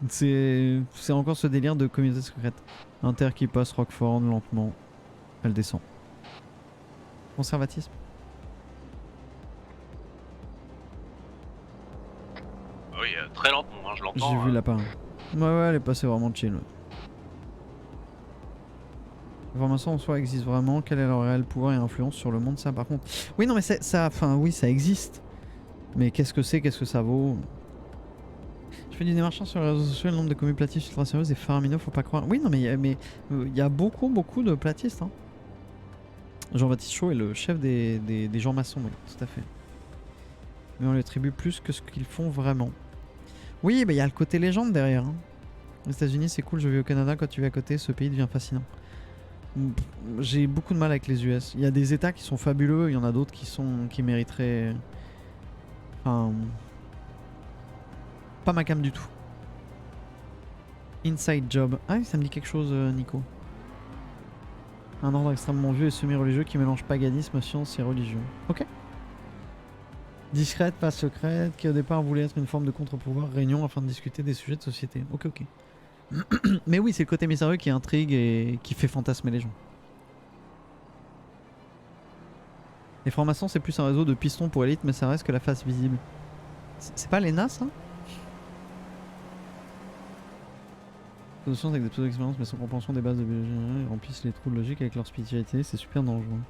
C'est encore ce délire de communauté secrète. Inter qui passe Rockford lentement. Elle descend. Conservatisme. oui, très lentement, hein, je l'entends. J'ai vu lapin. Ouais, elle est passée vraiment chill. Ouais. L'information en soi existe vraiment. Quel est leur réel pouvoir et influence sur le monde, ça par contre? Oui, non, mais oui, ça existe. Mais qu'est-ce que c'est? Qu'est-ce que ça vaut? Je fais du démarchage sur les réseaux sociaux, le nombre de communes platistes ultra sérieuses est faramineux, faut pas croire. Oui, non, mais il y a beaucoup de platistes. Hein. Jean-Baptiste Chaud est le chef des gens maçons, oui, tout à fait. Mais on les attribue plus que ce qu'ils font vraiment. Oui, il y a le côté légende derrière. Hein. Les États-Unis, c'est cool, je vis au Canada, quand tu vis à côté, ce pays devient fascinant. J'ai beaucoup de mal avec les US. Il y a des États qui sont fabuleux, il y en a d'autres qui mériteraient. Enfin. Pas ma cam du tout. Inside Job. Ah oui, ça me dit quelque chose, Nico. Un ordre extrêmement vieux et semi-religieux qui mélange paganisme, science et religion. Ok. Discrète, pas secrète, qui au départ voulait être une forme de contre-pouvoir, réunion afin de discuter des sujets de société. Ok. Mais oui, c'est le côté mystérieux qui intrigue et qui fait fantasmer les gens. Les francs-maçons, c'est plus un réseau de pistons pour élite, mais ça reste que la face visible. C'est pas l'ENA, ça? Les sciences avec des pseudo-expériences, mais sans compréhension des bases de biologie, ils remplissent les trous de logique avec leur spiritualité, c'est super dangereux.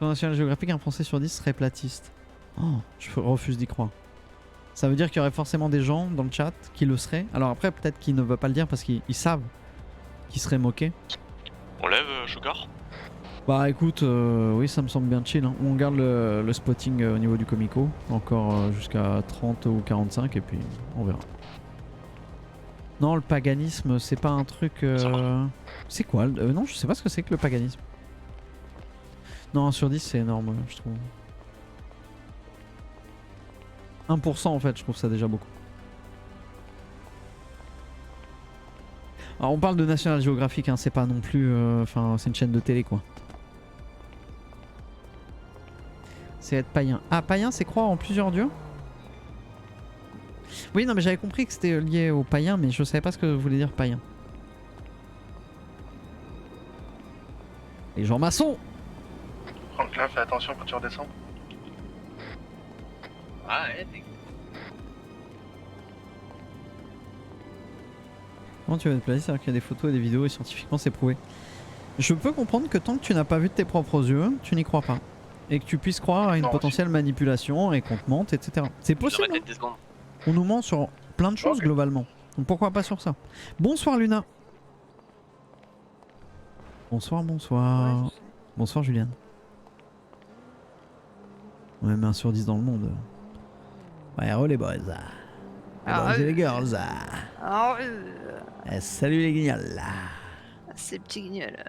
Dans National Geographic, un Français sur 10 serait platiste. Oh, je refuse d'y croire. Ça veut dire qu'il y aurait forcément des gens dans le chat qui le seraient. Alors après, peut-être qu'ils ne veulent pas le dire parce qu'ils savent qu'ils seraient moqués. On lève, Sugar? Bah écoute, oui, ça me semble bien chill. Hein. On garde le spotting au niveau du Comico, encore jusqu'à 30 ou 45, et puis on verra. Non, le paganisme, c'est pas un truc... C'est quoi non, je sais pas ce que c'est que le paganisme. Non, 1 sur 10, c'est énorme, je trouve. 1% en fait, je trouve ça déjà beaucoup. Alors on parle de National Geographic, hein, c'est pas non plus... Enfin, c'est une chaîne de télé, quoi. C'est être païen. Ah, païen, c'est croire en plusieurs dieux? Oui, non, mais j'avais compris que c'était lié aux païens, mais je savais pas ce que voulait dire païen. Les gens maçons! Franklin, fais attention quand tu redescends. Ah ouais, Comment tu vas te placer alors qu'il y a des photos et des vidéos et scientifiquement c'est prouvé? Je peux comprendre que tant que tu n'as pas vu de tes propres yeux, tu n'y crois pas. Et que tu puisses croire à une potentielle manipulation et qu'on te mente, etc. C'est possible. Hein. 10 secondes. On nous ment sur plein de choses globalement. Donc pourquoi pas sur ça? Bonsoir Luna. Bonsoir, bonsoir. Bonsoir Juliane. On met 1 sur 10 dans le monde. Ouais, hello les boys. Les boys et les girls. Salut les guignols. Ces petits guignols.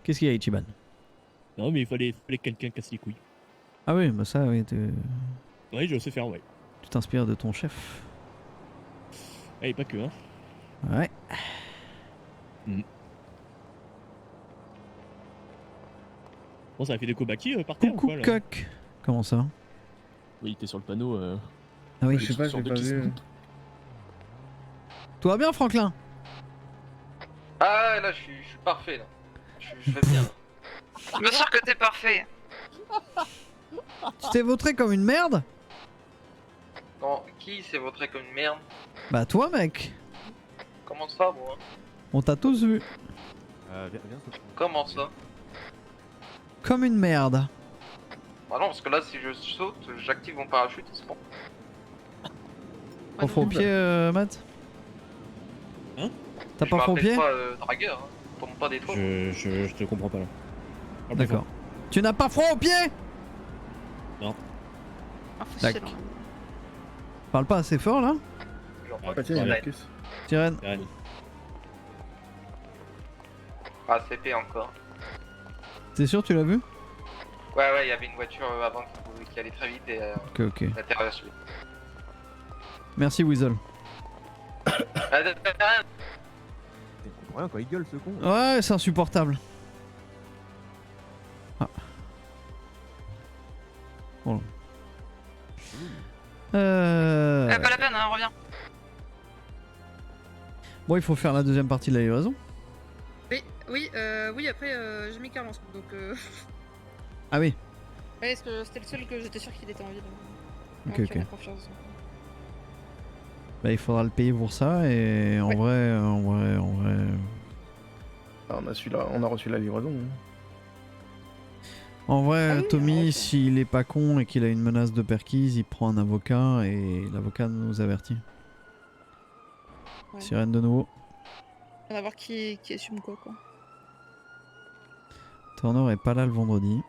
Qu'est-ce qu'il y a Ichiban? Non, mais il fallait que quelqu'un casse les couilles. Ah oui, bah ça, oui. Ouais, je sais faire, ouais. Tu t'inspires de ton chef. Eh, pas que, hein. Ouais. Bon, ça a fait des Kobaki par terre. Coucou coq. Comment ça? Oui, il était sur le panneau. Ah oui, je sais pas, j'ai pas vu. Tout va bien, Franklin? Ah là, je suis parfait là. Je vais bien. Bien sûr que t'es parfait. Tu t'es vautré comme une merde? Non, qui s'est voté comme une merde? Bah toi, mec. Comment ça, moi? On t'a tous vu. Comment ça? Comme une merde. Bah non, parce que là, si je saute, j'active mon parachute et c'est bon. Pas froid au pied, Matt? Hein? T'as pas froid au pied? Je m'appelle pas dragueur, hein. Tombe pas des toits. Je te comprends pas là. D'accord. Tu n'as pas froid au pied? Non. D'accord. Parle pas assez fort là? Tyrène. ACP encore. T'es sûr tu l'as vu? Ouais, il y avait une voiture avant qui allait très vite et Ok. la terre suite. Merci Weasel. Rien quoi, il gueule ce con. Ouais, c'est insupportable. Ah. Bon. Pas la peine, hein, reviens. Bon, il faut faire la deuxième partie de la livraison. Oui, après j'ai mis 40, donc Ah oui. Ouais, parce que c'était le seul que j'étais sûr qu'il était en ville. Ok, Donc, ok. on a confiance. Bah, il faudra le payer pour ça et en Ouais. vrai. Ah, on a reçu la livraison. hein. En vrai, Ah oui, Tommy, ok. s'il est pas con et qu'il a une menace de perquise, il prend un avocat et l'avocat nous avertit. Ouais. Sirène de nouveau. On va voir qui assume quoi. Turner est pas là le vendredi.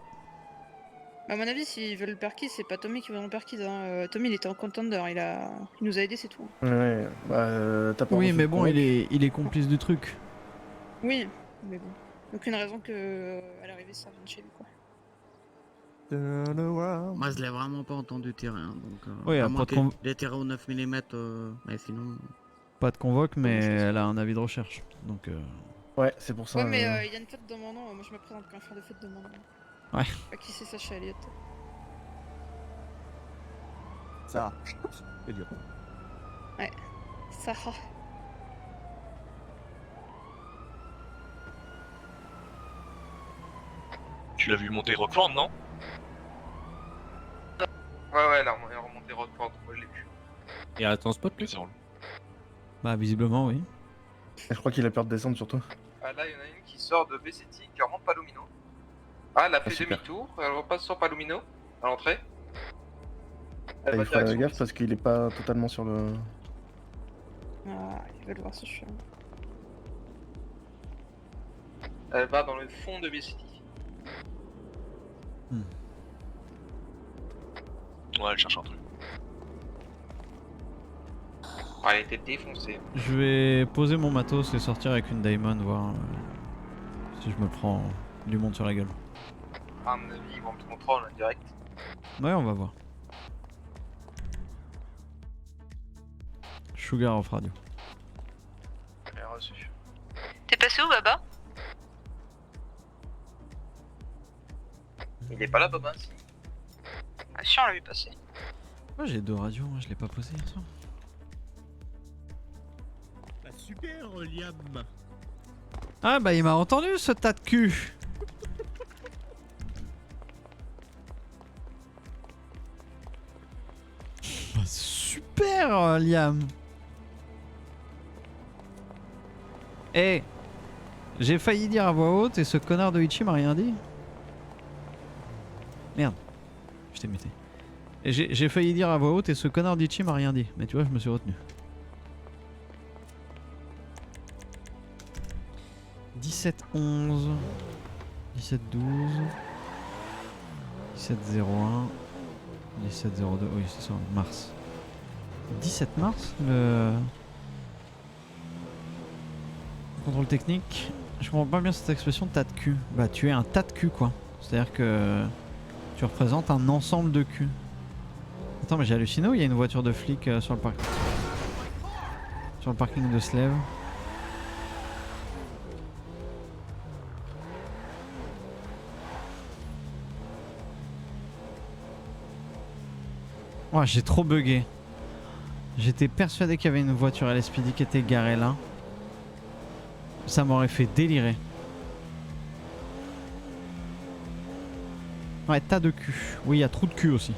À mon avis, s'ils veulent le perquis, c'est pas Tommy qui veut le perquis. Hein. Tommy, il était en contender, il nous a aidé, c'est tout. Ouais, bah t'as pas Oui, reçu mais de bon, convoque. il est complice du truc. Oui, mais bon. Aucune raison que à l'arrivée ça vienne chez lui, quoi. Moi, je l'ai vraiment pas entendu tirer, hein, donc Oui, à moins pas de qu'il ait tiré au 9 mm, mais sinon... Pas de convoque, mais je pense elle a pas. un avis de recherche. Donc, Ouais, c'est pour ça. Ouais, mais il y a une faute dans mon nom. Moi, je me présente quand faire de faute de mon nom. Ouais. Pas qui c'est Sacha Elliott. Ça. C'est dur. Ouais. Sarah. Tu l'as vu monter Rockford, non? Ouais, là, on est remonté Rockford, moi je l'ai vu. Et attends, spot Les zéros. Bah, visiblement, oui. Je crois qu'il a peur de descendre surtout. Ah, là, il y en a une qui sort de BCT, qui remonte Palomino. Ah, elle a fait super. demi-tour, elle repasse sur Palomino, à l'entrée. Il faut faire gaffe parce qu'il est pas totalement sur le. Ah, ils veulent voir si je suis là. Elle va dans le fond de BCT. Ouais, elle cherche un truc. Ah, elle était défoncée. Je vais poser mon matos et sortir avec une Diamond, voir si je me prends du monde sur la gueule. À mon avis, ils vont me contrôler en direct. Ouais, on va voir. Sugar off radio. Elle a reçu. T'es passé où, Baba? Il est pas là, Baba, si. Ah, si, on l'a vu passer. Moi j'ai 2 radios, moi je l'ai pas posé hier soir. Bah, super, Liam. Ah bah il m'a entendu ce tas de cul. Bah, super Liam. Eh, j'ai failli dire à voix haute et ce connard de Ichi m'a rien dit. Merde, je t'ai muté. Et j'ai failli dire à voix haute et ce connard d'Ichi m'a rien dit. Mais tu vois, je me suis retenu. 17-11, 17-12, 17-01, 17-02, oui c'est ça, mars. 17 mars, le contrôle technique. Je comprends pas bien cette expression tas de cul. Bah tu es un tas de cul quoi. C'est-à-dire que tu représentes un ensemble de cul. Attends mais j'ai halluciné ou il y a une voiture de flic sur le parking? Sur le parking de Slave. Ouais, j'ai trop bugué. J'étais persuadé qu'il y avait une voiture LSPD qui était garée là. Ça m'aurait fait délirer. Ouais, tas de cul. Oui, il y a trou de cul aussi.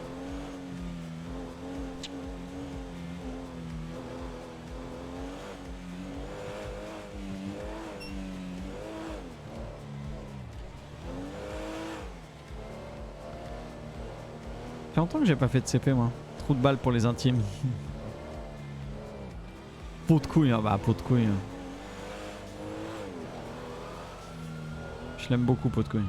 Ça fait longtemps que j'ai pas fait de CP moi. Trou de balle pour les intimes. Pot de couille, hein. Bah pot de couille. Hein. Je l'aime beaucoup pot de couille.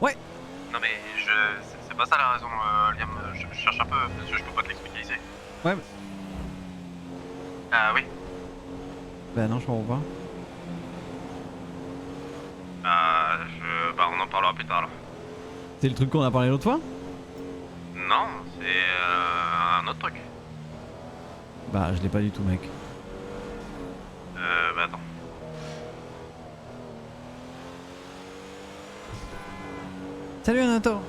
Ouais. Non mais c'est pas ça la raison, Liam. Je cherche un peu parce que je peux pas te l'expliquer ici. Ouais. Ah oui. Bah non, je comprends pas. Bah on en parlera plus tard alors. C'est le truc qu'on a parlé l'autre fois? Non, c'est un autre truc. Bah je l'ai pas du tout mec. Bah attends. Salut Anator.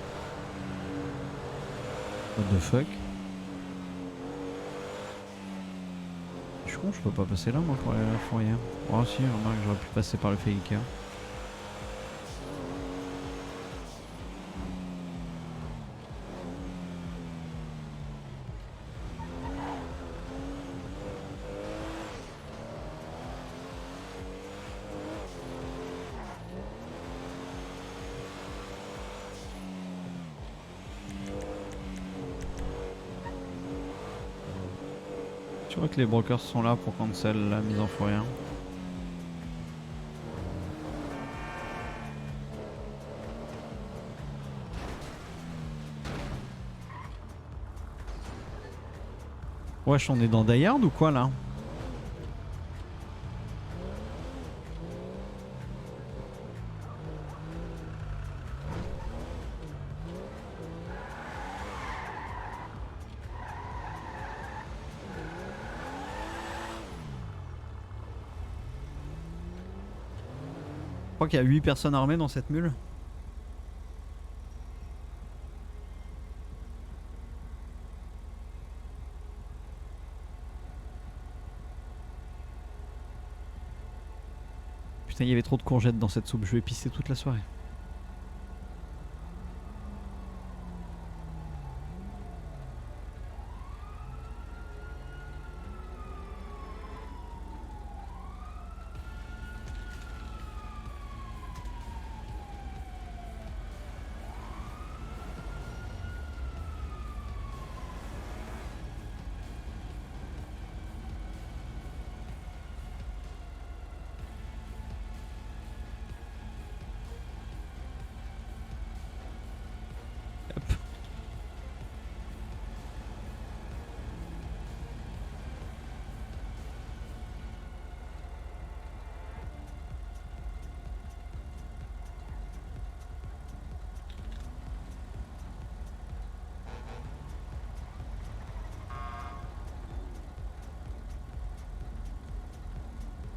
What the fuck? Je suis con, je peux pas passer là moi pour aller à la fourrière. Oh si, remarque, j'aurais pu passer par le Faker. Je vois que les brokers sont là pour cancel la mise en fourrière. Wesh, on est dans Die Hard ou quoi là? Je crois qu'il y a 8 personnes armées dans cette mule. Putain, il y avait trop de courgettes dans cette soupe, je vais pisser toute la soirée.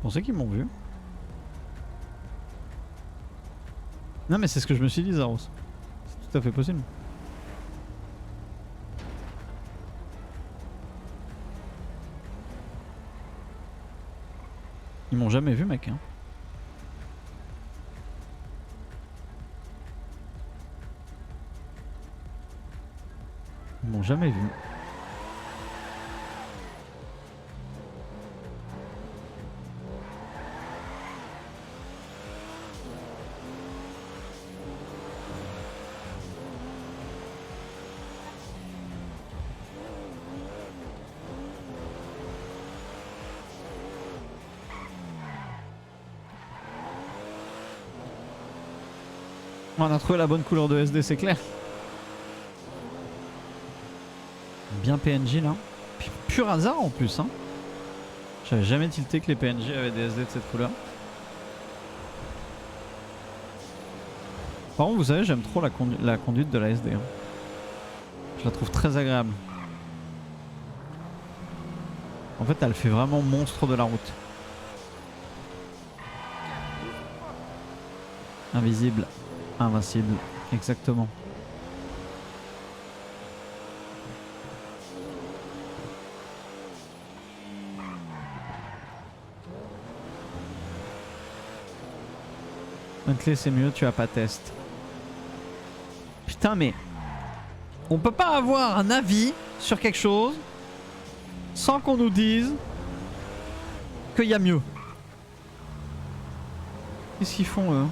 Vous pensez qu'ils m'ont vu? Non mais c'est ce que je me suis dit, Zaros. C'est tout à fait possible. Ils m'ont jamais vu mec hein. Ils m'ont jamais vu. On a trouvé la bonne couleur de SD, c'est clair. Bien PNJ là. Puis, pur hasard en plus hein. J'avais jamais tilté que les PNJ avaient des SD de cette couleur. Par contre vous savez j'aime trop la conduite de la SD hein. Je la trouve très agréable. En fait elle fait vraiment monstre de la route. Invisible. Invincible, exactement. Huntley c'est mieux, tu as pas test. Putain mais... On peut pas avoir un avis sur quelque chose sans qu'on nous dise qu'il y a mieux. Qu'est-ce qu'ils font eux?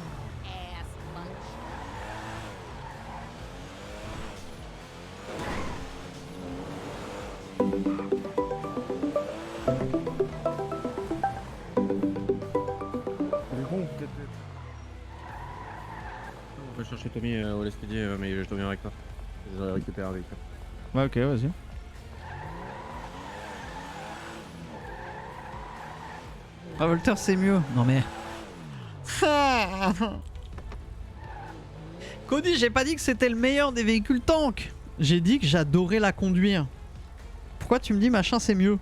mis au LSPD, mais je reviens avec toi. Je vais récupérer avec toi. Ouais, ok, vas-y. Ah, Volter, c'est mieux. Non, mais. Cody, j'ai pas dit que c'était le meilleur des véhicules tanks. J'ai dit que j'adorais la conduire. Pourquoi tu me dis machin, c'est mieux?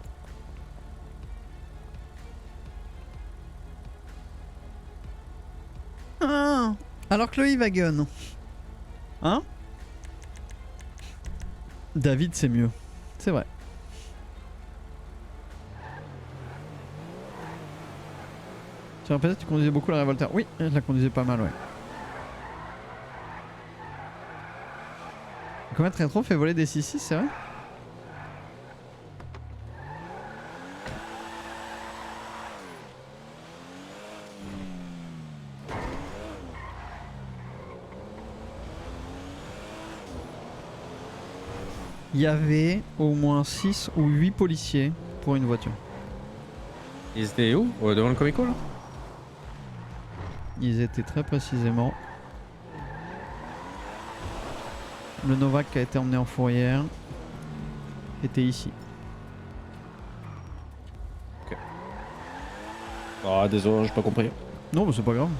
Ah, alors que le E-Wagon. Hein? David, c'est mieux. C'est vrai. Tu répètes, tu conduisais beaucoup la Revolter? Oui, je la conduisais pas mal, ouais. Combien de rétro fait voler des 6-6, c'est vrai? Il y avait au moins 6 ou 8 policiers pour une voiture. Ils étaient où? Devant le Comico là? Ils étaient très précisément. Le Novak qui a été emmené en fourrière était ici. Ok. Ah désolé, j'ai pas compris. Non, mais c'est pas grave.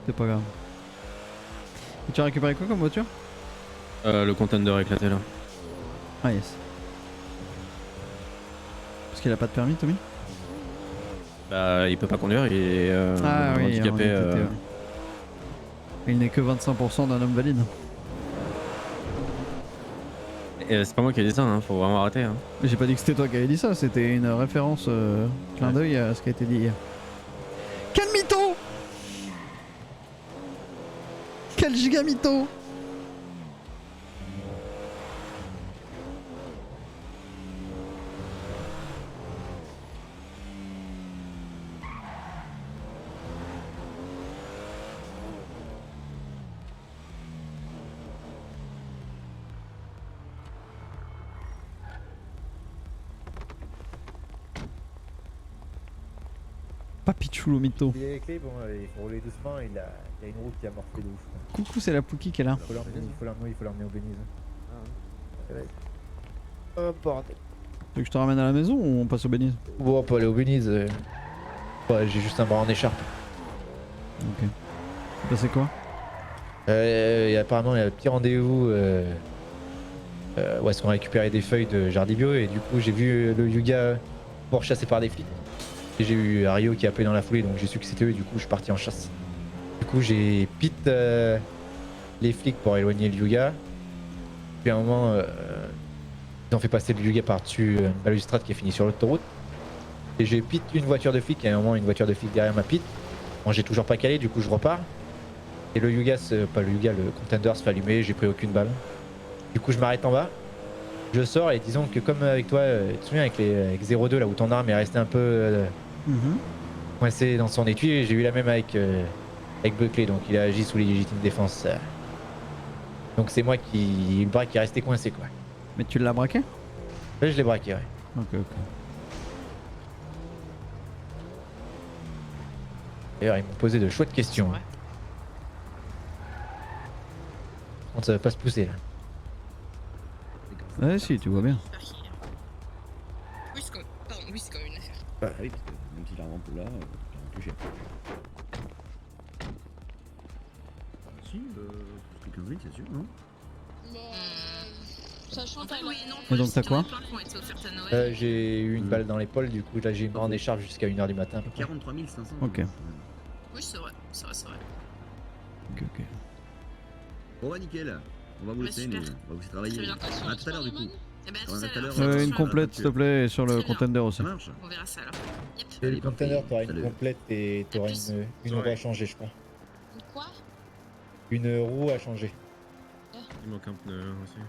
C'est pas grave. Et tu as récupéré quoi comme voiture? Le contender éclaté là. Ah yes. Parce qu'il a pas de permis, Tommy? Bah il peut pas conduire, il est Ah oui, handicapé. en VTT, ouais. Il n'est que 25% d'un homme valide. C'est pas moi qui ai dit ça, hein, faut vraiment arrêter. Hein. Mais j'ai pas dit que c'était toi qui avais dit ça, c'était une référence clin d'œil à ce qui a été dit hier. Quel mytho! Quel giga mytho! Papichou le mytho. Il a les clés, bon, il faut rouler doucement, il a une route qui a morflé de ouf. Coucou, c'est la Pookie qui est là. Il faut l'emmener au Beniz. Oh bordel. Tu veux que je te ramène à la maison ou on passe au Beniz? Bon, on peut aller au Beniz. Ouais, j'ai juste un bras en écharpe. Ok. C'est passé quoi? Apparemment, il y a un petit rendez-vous où est-ce qu'on récupérait des feuilles de Jardibio et du coup, j'ai vu le Yuga pourchassé par des flics. Et j'ai eu Rio qui a appelé dans la foulée, donc j'ai su que c'était eux et du coup, je suis parti en chasse. Du coup, j'ai pit les flics pour éloigner le Yuga. Puis à un moment, ils ont fait passer le Yuga par-dessus une balustrade qui est finie sur l'autoroute. Et j'ai pit une voiture de flic, et à un moment, une voiture de flic derrière ma pit. Bon, j'ai toujours pas calé, du coup, je repars. Et le Yuga, pas le Yuga, le contender se fait allumer, j'ai pris aucune balle. Du coup, je m'arrête en bas. Je sors et disons que comme avec toi, tu te souviens avec 0-2 là où ton arme est restée un peu coincé dans son étui, et j'ai eu la même avec Buckley, donc il a agi sous légitime défense. Donc c'est moi le bras qui est resté coincé quoi. Mais tu l'as braqué? Là je l'ai braqué, ouais. Ok, ok. D'ailleurs ils m'ont posé de chouettes questions. Hein. Contre, ça va pas se pousser là. Ouais si, tu vois bien. Oui, c'est comme une affaire. Bah oui, parce que même si la rampe là, plus cher. Si, quelques oui, c'est sûr, non? Sachant que Et donc t'as quoi? J'ai eu une balle dans l'épaule, du coup là j'ai une grande écharpe jusqu'à 1h du matin. 43 500. Ok. Oui, c'est vrai, c'est vrai. Ok, ok. Bon, bah nickel. On va vous laisser, mais on va vous laisser travailler. À tout à l'heure, du coup. Une complète s'il te plaît, et sur le contender aussi. Ça marche. On verra ça alors. Et le container, t'auras une complète et t'auras une roue à changer, je crois. Quoi? Une roue à changer. Il manque un pneu aussi.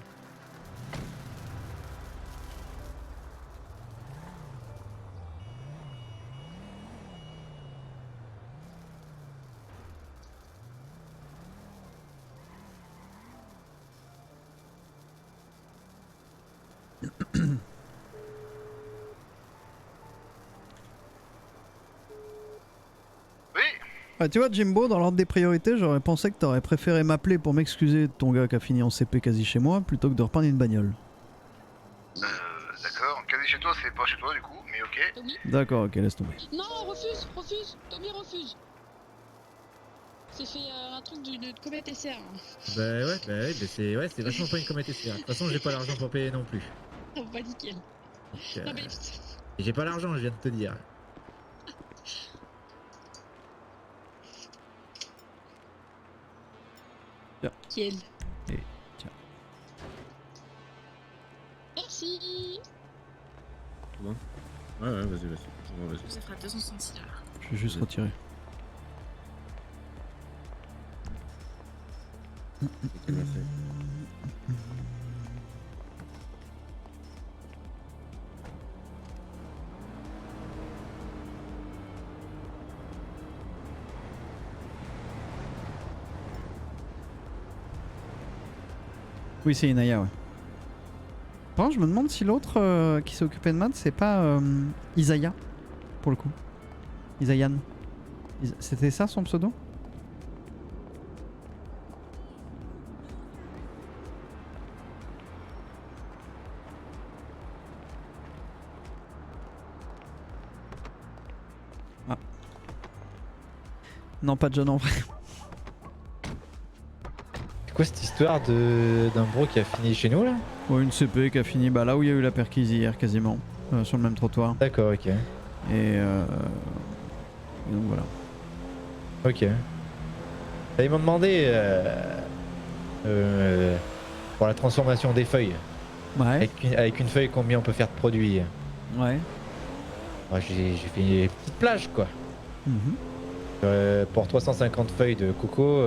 Ah, tu vois, Jimbo, dans l'ordre des priorités, j'aurais pensé que t'aurais préféré m'appeler pour m'excuser de ton gars qui a fini en CP quasi chez moi plutôt que de repeindre une bagnole. D'accord, quasi chez toi, c'est pas chez toi du coup, mais ok. Tommy? D'accord, ok, laisse tomber. Non, refuse. Tommy refuse. C'est fait un truc de comète SR. Bah ouais, c'est vachement pas une comète SR. De toute façon, j'ai pas l'argent pour payer non plus. Oh, bah nickel. Donc, Non mais... j'ai pas l'argent, je viens de te dire. Nickel. Et tiens. Merci. Bon. Ouais, vas-y. Ça fera 266 $. Je vais juste retirer. Oui, c'est Inaya, ouais. Par contre, je me demande si l'autre qui s'est occupé de Matt, c'est pas Isaiah, pour le coup. Isayan. C'était ça son pseudo? Ah. Non, pas John en vrai. C'est quoi cette histoire d'un bro qui a fini chez nous là? Ouais, une CP qui a fini là où il y a eu la perquise hier quasiment, sur le même trottoir. D'accord, ok. Et donc voilà. Ok. Ils m'ont demandé pour la transformation des feuilles. Ouais. Avec une feuille, combien on peut faire de produits. Ouais. Ouais, j'ai fait une petite plage quoi. Mhm. Pour 350 feuilles de coco,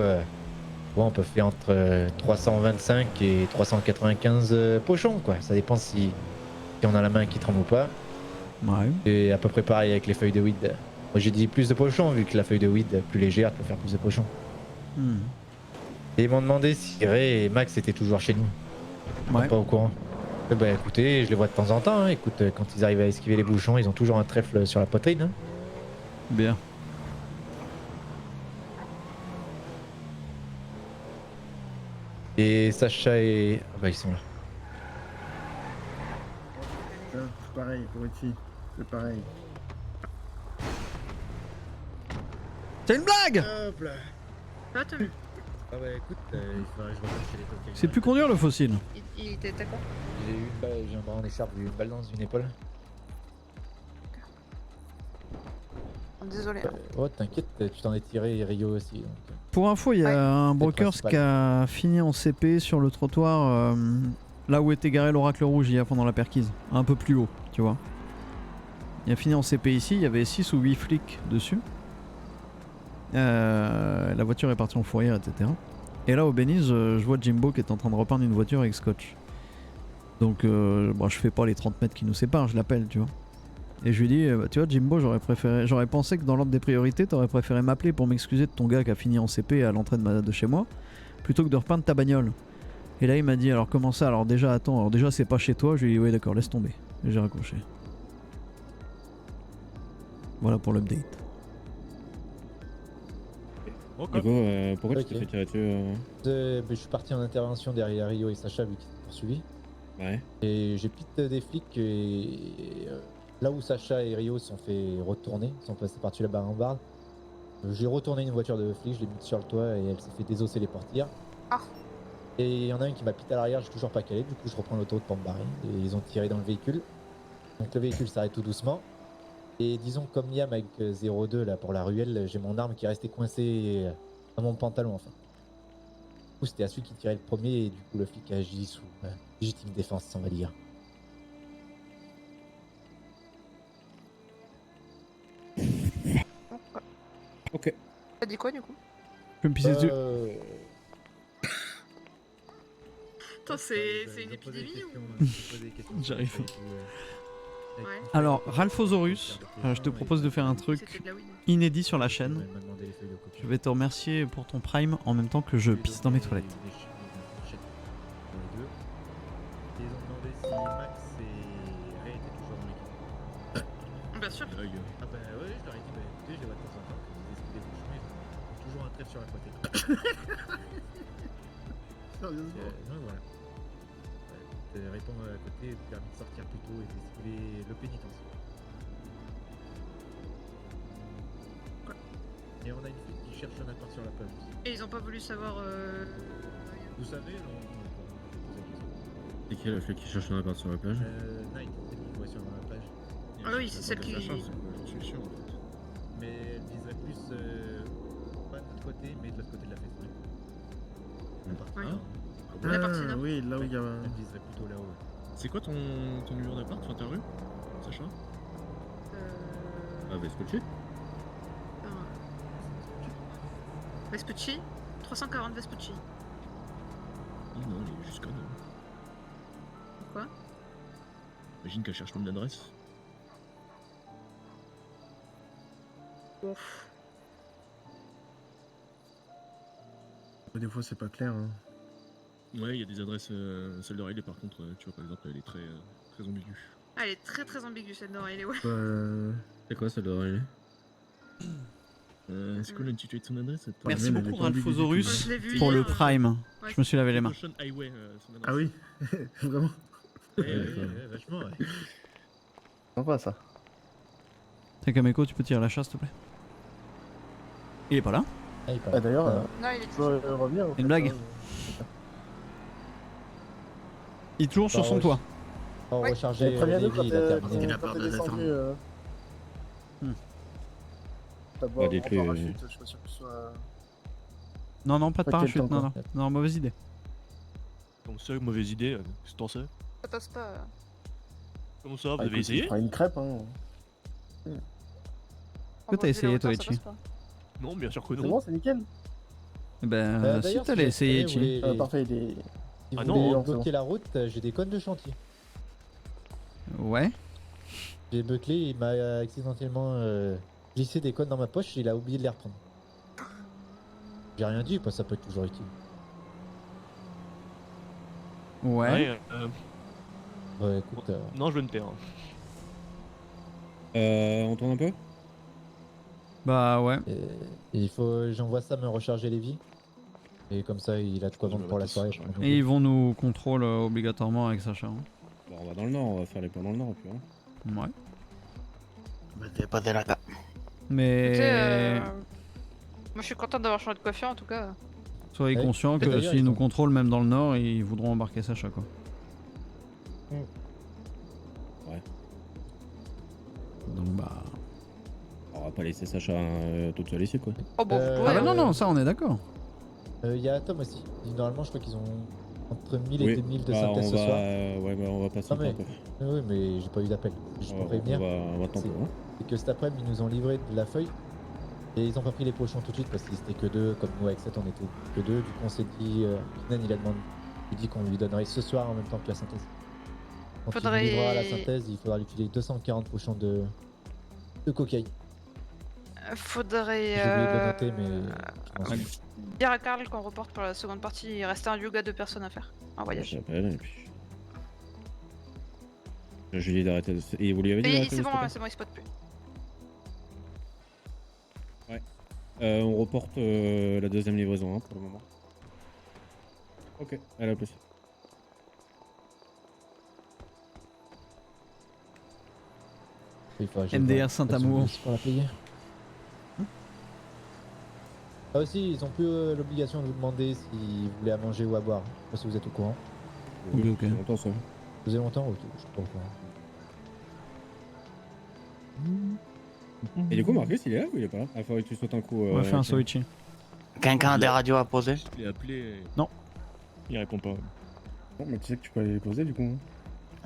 bon, on peut faire entre 325 et 395 pochons quoi. Ça dépend si on a la main qui tremble ou pas. Ouais. Et à peu près pareil avec les feuilles de weed. Moi j'ai dit plus de pochons vu que la feuille de weed plus légère peut faire plus de pochons. Mhm. Et ils m'ont demandé si Ray et Max étaient toujours chez nous. Ouais. Pas au courant. Bah écoutez, je les vois de temps en temps. Hein. Écoute, quand ils arrivent à esquiver les bouchons, ils ont toujours un trèfle sur la poitrine. Hein. Bien. Et Sacha et... Ah bah ils sont là. C'est pareil pour une fille. C'est pareil. C'est une blague! Hop là. Ah, Tommy. Ah bah écoute, il faudrait que je repasse chez les coquins. C'est plus conduire le fossile. Il était d'accord. J'ai eu une balle, j'ai un bras en écharpe, j'ai eu une balle dans une épaule. Désolé. Oh t'inquiète, tu t'en es tiré Rio aussi. Donc... Pour info, il y a un brokers principal. qui a fini en CP sur le trottoir là où était garé l'oracle rouge hier pendant la perquise. Un peu plus haut, tu vois. Il a fini en CP ici, il y avait 6 ou 8 flics dessus. La voiture est partie en fourrière, etc. Et là au Beniz, je vois Jimbo qui est en train de repeindre une voiture avec scotch. Donc bon, je fais pas les 30 mètres qui nous séparent, je l'appelle, tu vois. Et je lui dis, bah, tu vois Jimbo, j'aurais pensé que dans l'ordre des priorités, t'aurais préféré m'appeler pour m'excuser de ton gars qui a fini en CP à l'entrée de chez moi, plutôt que de repeindre ta bagnole. Et là il m'a dit, alors comment ça? Alors déjà attends, alors déjà c'est pas chez toi. Je lui ai dit, ouais d'accord, laisse tomber. Et j'ai raccroché. Voilà pour l'update. Du coup, pourquoi tu t'es fait tirer dessus Je suis parti en intervention derrière Rio et Sacha vu qu'ils étaient poursuivis. Ouais. Et j'ai pité des flics et là où Sacha et Rio se sont fait retourner, ils sont passés par-dessus la barre, j'ai retourné une voiture de flic, je l'ai mis sur le toit et elle s'est fait désosser les portières. Ah. Et il y en a un qui m'a pité à l'arrière, j'ai toujours pas calé, du coup je reprends l'autoroute pour me barrer et ils ont tiré dans le véhicule. Donc le véhicule s'arrête tout doucement. Et disons comme Liam avec 02 là pour la ruelle, j'ai mon arme qui est restée coincée dans mon pantalon enfin. Du coup c'était à celui qui tirait le premier et du coup le flic a agi sous légitime défense on va dire. Ok. T'as dit quoi du coup? Je vais me pisser dessus. Attends, c'est une épidémie ou... J'arrive. Ouais. Alors, Ralphosaurus, je te propose de faire un truc inédit sur la chaîne. Je vais te remercier pour ton prime en même temps que je pisse dans mes toilettes. Ils ont demandé si Max et Ray étaient toujours dans l'équipe. Bien sûr. Ah bah ouais, je leur ai dit, bah écoutez, je les vois de temps en temps, quand ils esquivent des bouchons, trèfle sur la côté. Sérieusement. Non, voilà. Répondre à côté, permis de sortir plus tôt et d'esquiver le pénitence. Et on a une fille qui cherche un appart sur la plage aussi. Et ils ont pas voulu savoir. Vous savez, C'est qui la fille qui cherche un appart sur la plage? Night, celle qui voit sur la plage. Ah oui, c'est celle qui. Je suis sûr en fait. Mais elle viserait plus, pas de notre côté, mais de l'autre côté de la fête. Oui. Ah, La partie nord. oui, là où il y a. Elle viserait plutôt là-haut. C'est quoi ton numéro d'appart? Enfin ta rue? Sacha? Ah, Vespucci? Vespucci 340 Vespucci. Non, il est juste connu. Pourquoi? Imagine qu'elle cherche une adresse. Ouf. Des fois, c'est pas clair. Hein. Ouais, il y a des adresses. Celle d'Aurélie, par contre, tu vois, par exemple, elle est très ambiguë. Ah, elle est très ambiguë cette d'Aurélie, ouais. C'est quoi celle d'Aurélie? C'est quoi l'intitulé de son adresse? Merci beaucoup Ralphosaurus Je l'ai vu pour le hier. Prime. Ouais, Je me suis lavé les mains. Ocean Highway, son adresse. Ah oui, vraiment. Vachement, ouais. Sympa ça. Takameko, tu peux tirer la chasse s'il te plaît? Il est pas là? Ah, il est pas là. D'ailleurs, Non, il est tu peux revenir. Une blague? Il est toujours sur son toit. On va recharger Préviens les nous quand vies, il a terminé. t'es descendu. Bah, des clés, parachute, je suis pas sûr que ce soit. Non, non, pas de Pas parachute, quelqu'un, non, quoi. non. Non, mauvaise idée. Comment ça, mauvaise idée? Qu'est-ce que t'en sais? Ça passe pas. Comment ça, vous Ah, avez écoute, essayé? tu feras une crêpe, hein. Que t'as essayé toi, Ichi? Non, bien sûr que C'est non. bon, c'est nickel. Eh ben, si D'ailleurs, t'allais si essayer, vous Ichi. voulez- Parfait, il est. Si Ah vous non, voulez c'est bloquer bon. la route, j'ai des codes de chantier. Ouais. J'ai Buckley, il m'a accidentellement glissé des codes dans ma poche et il a oublié de les reprendre. J'ai rien dit, ça peut être toujours utile. Ouais. Ouais, écoute. Non, je veux me taire. On tourne un peu? Bah ouais. Il faut, j'envoie ça me recharger les vies. Et comme ça, il a de quoi vendre pour la soirée. Et ils vont nous contrôler obligatoirement avec Sacha. Hein. Bon, on va dans le nord, on va faire les plans dans le nord, puis. Ouais. Bah, t'es pas dès la table. Mais Tu sais, moi je suis contente d'avoir changé de coiffure en tout cas. soyez Ouais. conscients que D'ailleurs, s'ils ils nous sont- contrôlent même dans le nord, ils voudront embarquer Sacha quoi. Ouais. Donc bah. On va pas laisser Sacha toute seule ici, quoi. Oh bon, vous Ah pouvez, bah hein. non, non, ça on est d'accord. Il y a Tom aussi. Normalement, je crois qu'ils ont entre 1000 et Oui. 2000 de Bah, synthèse on ce va... soir. Ouais, bah, on va passer Non, mais- un peu. Oui, mais j'ai pas eu d'appel. Juste pour prévenir. On va tenter, hein. C'est que cet après-midi, ils nous ont livré de la feuille. Et ils ont pas pris les pochons tout de suite parce qu'ils étaient que deux. Comme nous, avec 7, on était que deux. Du coup, on s'est dit. Kinan, il a demandé. Il dit qu'on lui donnerait ce soir en même temps que la synthèse. Donc, il nous livrera la synthèse. Il faudra lui filer 240 pochons de cocaïne. Faudrait. J'ai oublié de le noter, mais. je m'en souviens. Dire à Karl qu'on reporte pour la seconde partie. Il restait un yoga de personnes à faire. Un voyage. J'appelle, et puis. Je lui ai dit d'arrêter de. Et vous lui avez dit Et d'arrêter c'est de bon, stopper c'est bon, il spot plus. On reporte la deuxième livraison, hein, pour le moment. Ok, à la plus. Il faudra que je MDR vois. Saint-Amour. Pour la payer. Ah aussi, ils ont plus l'obligation de vous demander si vous voulez à manger ou à boire. Je sais pas si vous êtes au courant. Ok, ok. C'est longtemps ça. Vous avez longtemps ou je suis pas au courant. Et du coup, Marcus, il est là ou il est pas là? Ah, faudrait que tu sautes un coup. On va faire un saut Ichi. Quelqu'un a des radios à poser? Je l'ai appelé. Non. Il répond pas. Bon, mais tu sais que tu peux aller les poser du coup.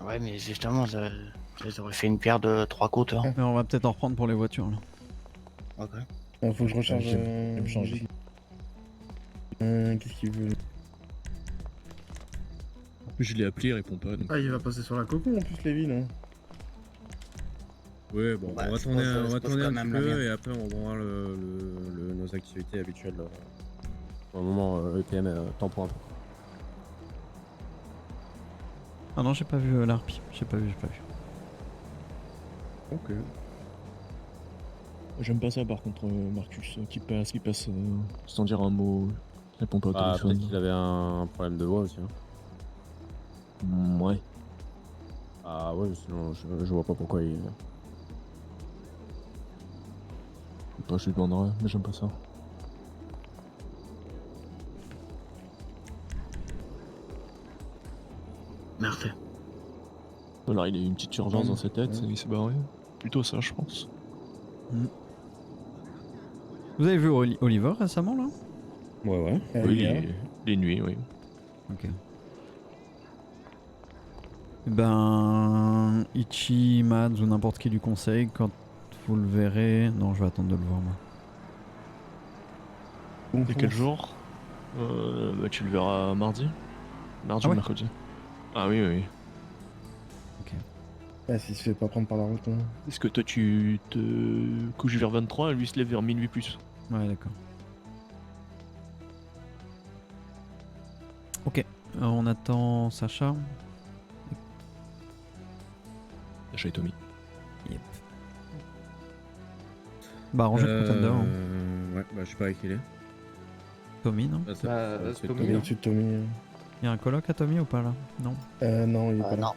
Ouais, mais justement, j'aurais fait une pierre de 3 coups, hein. Mais on va peut-être en reprendre pour les voitures là. Ok. Faut que je recharge. Je vais me changer. Qu'est-ce qu'il veut? Je l'ai appelé, il répond pas. Donc... Ah, il va passer sur la coco en plus, Lévi, là. Ouais, bon, Bah, on va je tourner, pose- on je va pose tourner quand un même petit la peu mienne. et après on va voir nos activités habituelles. Pour le moment, EPM tampon un peu. Ah non, j'ai pas vu l'harpie. J'ai pas vu. Ok. J'aime pas ça par contre, Marcus, qui passe, sans dire un mot, répond pas au Bah, téléphone. peut-être qu'il avait un problème de voix aussi. Hein. Ouais. Ah ouais, sinon je vois pas pourquoi il... Je lui demanderai, mais j'aime pas ça. Merde. Alors il a eu une petite urgence dans sa tête et il s'est barré. Plutôt ça, je pense. Vous avez vu Oliver récemment là? Ouais. Oui, les nuits, oui. Ok. Ben, Ichi, Mads ou n'importe qui du conseil, quand vous le verrez. Non, je vais attendre de le voir moi. Et quel jour bah, tu le verras mardi. Mardi ou mercredi. Ah oui. Ah, s'il se fait pas prendre par la route. Hein. Est-ce que toi tu te couches vers 23 et lui se lève vers minuit plus? Ouais, d'accord. Ok, on attend Sacha. Sacha et Tommy. Yep. Bah, rangez le contender. Hein. Ouais, bah je sais pas avec qui il est. Tommy, non? C'est Tommy. Au-dessus de Tommy. Il y a un coloc à Tommy ou pas là? Non. Non, il est pas là. Non.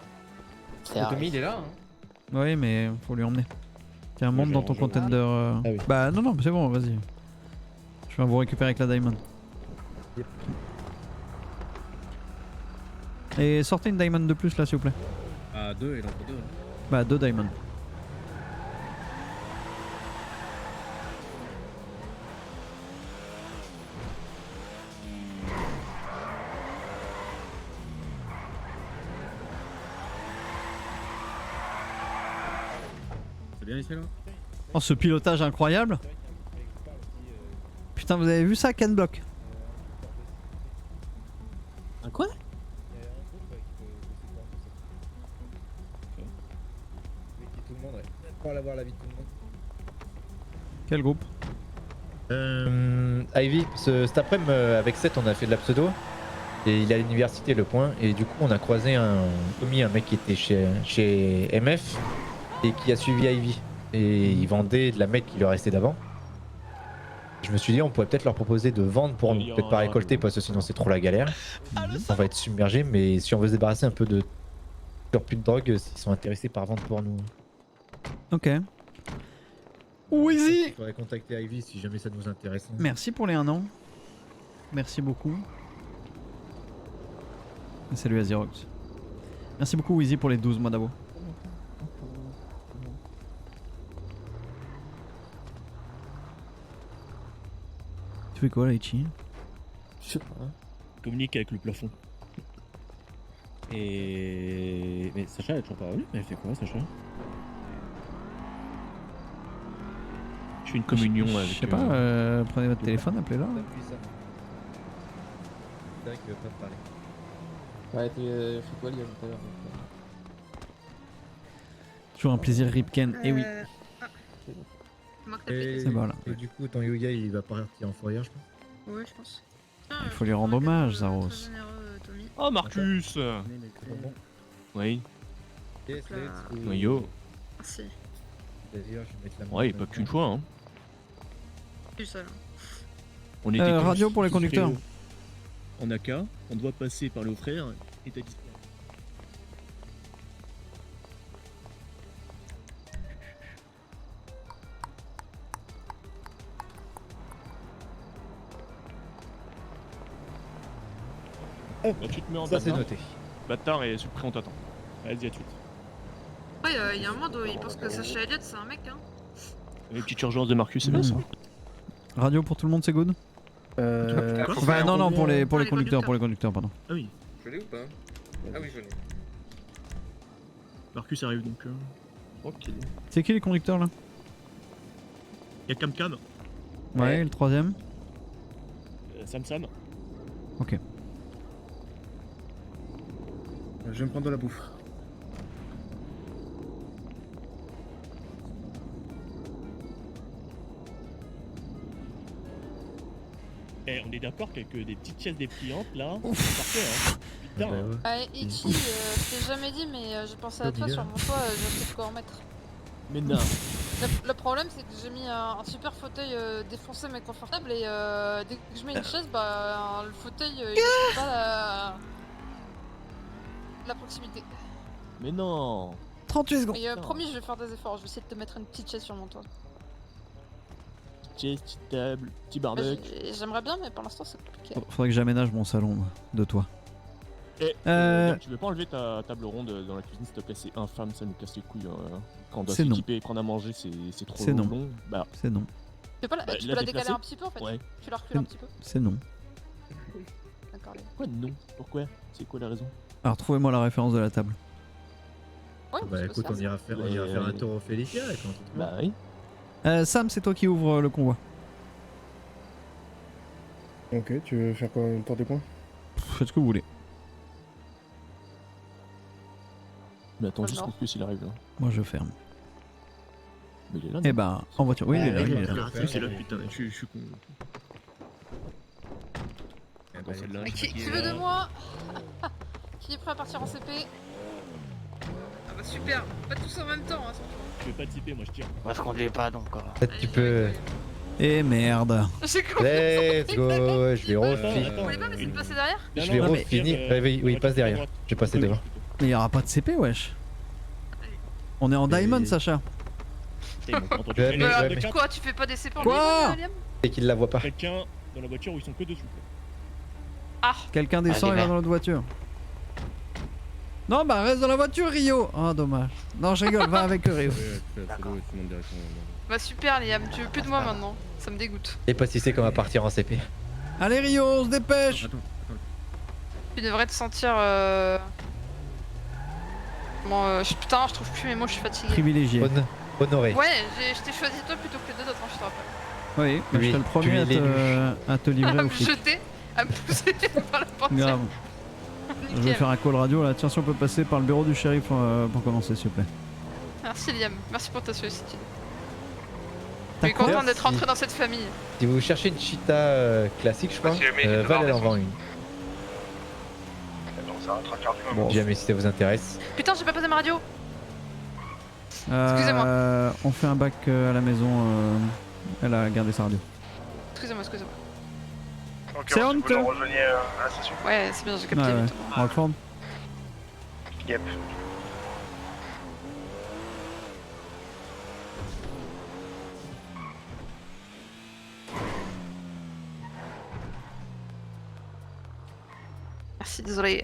Tommy, il est là, hein? Oui, mais faut lui emmener. Tiens, monte dans ton contender. Ah oui. Bah, non, c'est bon, vas-y. Je vais vous récupérer avec la diamond. Yep. Et sortez une diamond de plus là, s'il vous plaît. Ah, 2 et l'autre 2. Bah, 2 diamonds. C'est bien ici là? Oh, ce pilotage incroyable! Putain, vous avez vu ça, Ken Block? Un quoi? Pour avoir l'avis de tout le monde. Quel groupe? Ivy, cet après-midi avec Seth on a fait de la pseudo et il est à l'université Le Point et du coup on a croisé un mec qui était chez MF et qui a suivi Ivy et il vendait de la mec qui lui restait d'avant. Je me suis dit on pourrait peut-être leur proposer de vendre pour peut-être pas récolter parce que sinon c'est trop la galère. On va être submergé mais si on veut se débarrasser un peu de surplus de drogue, s'ils sont intéressés par vendre pour nous. Ok. Wheezy! Il faudrait contacter Ivy si jamais ça nous intéresse. Merci pour les 1 an. Merci beaucoup. Et salut à Xerox. Merci beaucoup Wheezy pour les 12 mois d'abo. Tu fais quoi là, Ichi? Je sais pas. Communique avec le plafond. Et... Mais Sacha elle est toujours pas revenue? Elle fait quoi Sacha? Je fais une communion avec... Je sais pas, prenez votre téléphone, appelez-la. C'est vrai qu'il veut pas te parler. Ouais, t'es fait quoi, Liam, tout à l'heure? Toujours un plaisir, Ripken. Et oui. Et, c'est bon là. Et du coup, ton Yuga il va partir en fourrière, je pense. Ouais, je pense. Il faut lui rendre hommage, Zaros. Oh, Marcus! Oui. Yes, let's go. Yo. Merci. D'ailleurs, je vais mettre la main Ouais, et dans pas le qu'une coin. fois, hein. Plus ça là. On était tous radio pour les conducteurs. En AK, on doit passer par le frère et t'as disparu. Bah, tu te mets en Ça, c'est bâtard. noté. Bâtard et Supré, on t'attend. Vas-y, à tout de suite. Ouais, il y a un monde où il pense que Sacha Elliott c'est un mec, hein. Une petite urgence de Marcus, c'est bien ça. Radio pour tout le monde, c'est good? Enfin, non, pour les conducteurs, pardon. Ah oui. Je l'ai ou pas? Ah oui, je l'ai. Marcus arrive donc. Tranquille. C'est qui les conducteurs là? Y'a Cam. Ouais, et le troisième? Sam. Ok. Je vais me prendre de la bouffe. Eh, on est d'accord qu'avec des petites chaises dépliantes là, c'est parfait hein. Putain. Ichi, je t'ai jamais dit, mais j'ai pensé à toi sur mon choix, j'ai acheté de quoi en mettre. Mais non. Le problème, c'est que j'ai mis un super fauteuil défoncé mais confortable et dès que je mets une chaise, bah le fauteuil il ne pas la proximité. Mais non. 38 secondes. Mais promis, je vais faire des efforts. Je vais essayer de te mettre une petite chaise sur mon toit. Chaise, petite table, petit Bah, barbecue. J'aimerais bien, mais pour l'instant, c'est compliqué. Faudrait que j'aménage mon salon moi, de toi. Eh, tu veux pas enlever ta table ronde dans la cuisine s'il te plaît, c'est infâme, ça nous casse les couilles. Quand on doit C'est non. s'équiper et prendre à manger, c'est trop C'est non. long. Bah, C'est non. Tu peux la déplacer décaler un petit peu en fait. Ouais. Tu la recules un petit peu. C'est non. D'accord, les... Pourquoi non? Pourquoi? C'est quoi la raison? Alors trouvez-moi la référence de la table. Ouais, Bah écoute, on ira faire un tour au Félicia quand on te Bah oui. Sam, c'est toi qui ouvre le convoi. Ok, tu veux faire quoi? Le tour des points? Faites ce que vous voulez. Mais attends, juste qu'on s'il arrive là. Moi je ferme. Mais il est là. Eh ben, en voiture. Oui, il est là. Il est là. C'est là, putain, je suis con. Attends, celle-là. Qui veut de moi? Qui est prêt à partir en CP? Ah bah super, pas tous en même temps. Hein, je vais pas te tiper, moi je tire. Moi je conduis pas donc. Peut-être tu peux. Eh merde. J'ai compris. Let's go, je vais Vous refinir. voulez pas m'essayer de passer derrière? Je vais refinir. Oui, il passe derrière. Je vais passer devant. Mais il y aura pas de CP, wesh. On est en Diamond, Sacha. Quoi, tu fais pas des CP en Quoi? Diamond, Liam? Et qu'il la voit pas. Quelqu'un dans la voiture où ils sont que dessus. Ah. Quelqu'un descend et va dans l'autre voiture. Non, bah reste dans la voiture, Rio. Oh, dommage. Non, je rigole, va avec Rio. Bah super, Liam, tu veux plus de moi maintenant. Ça me dégoûte. Et pas si c'est qu'on va partir en CP. Allez, Rio, on se dépêche. Tu devrais te sentir. Bon, putain, je trouve plus mes mots, je suis fatiguée. Privilégié. Honoré. Ouais, je t'ai choisi toi plutôt que les deux autres, hein, je te rappelle. Oui, bah, je serai le premier à te livrer À au me flic. jeter, à me pousser par la portière. Grave. Je vais faire un call radio là. Tiens, si on peut passer par le bureau du shérif pour commencer, s'il te plaît. Merci Liam, merci pour ta sollicitude. Je T'as suis quoi? content d'être rentré dans cette famille. Si vous cherchez une cheetah classique, je crois, Val elle en vend une. Bon. Si jamais si ça vous intéresse. Putain, j'ai pas posé ma radio. Excusez-moi. On fait un bac à la maison. Elle a gardé sa radio. Excusez-moi, excusez-moi. C'est Vous honteux. nous rejoignez à la station? Ouais, c'est bien, j'ai capté. Ouais, ouais. vite. Rockford. Yep. Merci, désolé.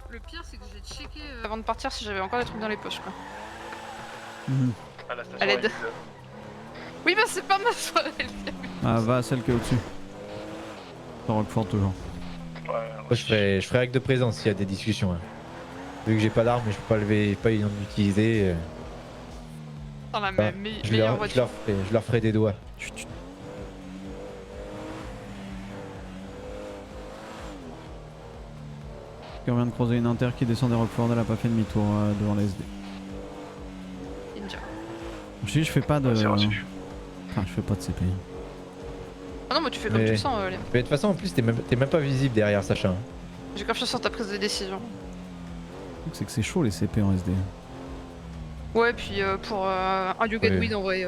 Le pire, c'est que j'ai checké avant de partir si j'avais encore des trucs dans les poches, quoi. À la station. À l'aide. Oui, bah c'est pas ma soirée. Ah, va à celle qui est au-dessus. Dans Rockford, toujours. Moi, je ferai acte de présence s'il y a des discussions. Hein. Vu que j'ai pas d'armes et je peux pas lever, pas en utiliser. Dans la Bah, meilleure voiture. je leur ferai des doigts. On vient de croiser une inter qui descend des Rockford, elle a pas fait demi-tour devant la SD. Ninja. Je fais pas de. C'est reçu. Enfin, je fais pas de CP. Ah non, mais tu fais comme tu le sens, Liam. Mais de toute façon, en plus, t'es même pas visible derrière Sacha. Hein. J'ai confiance en ta prise de décision. C'est que c'est chaud les CP en SD. Ouais, puis pour un yoga de weed en vrai.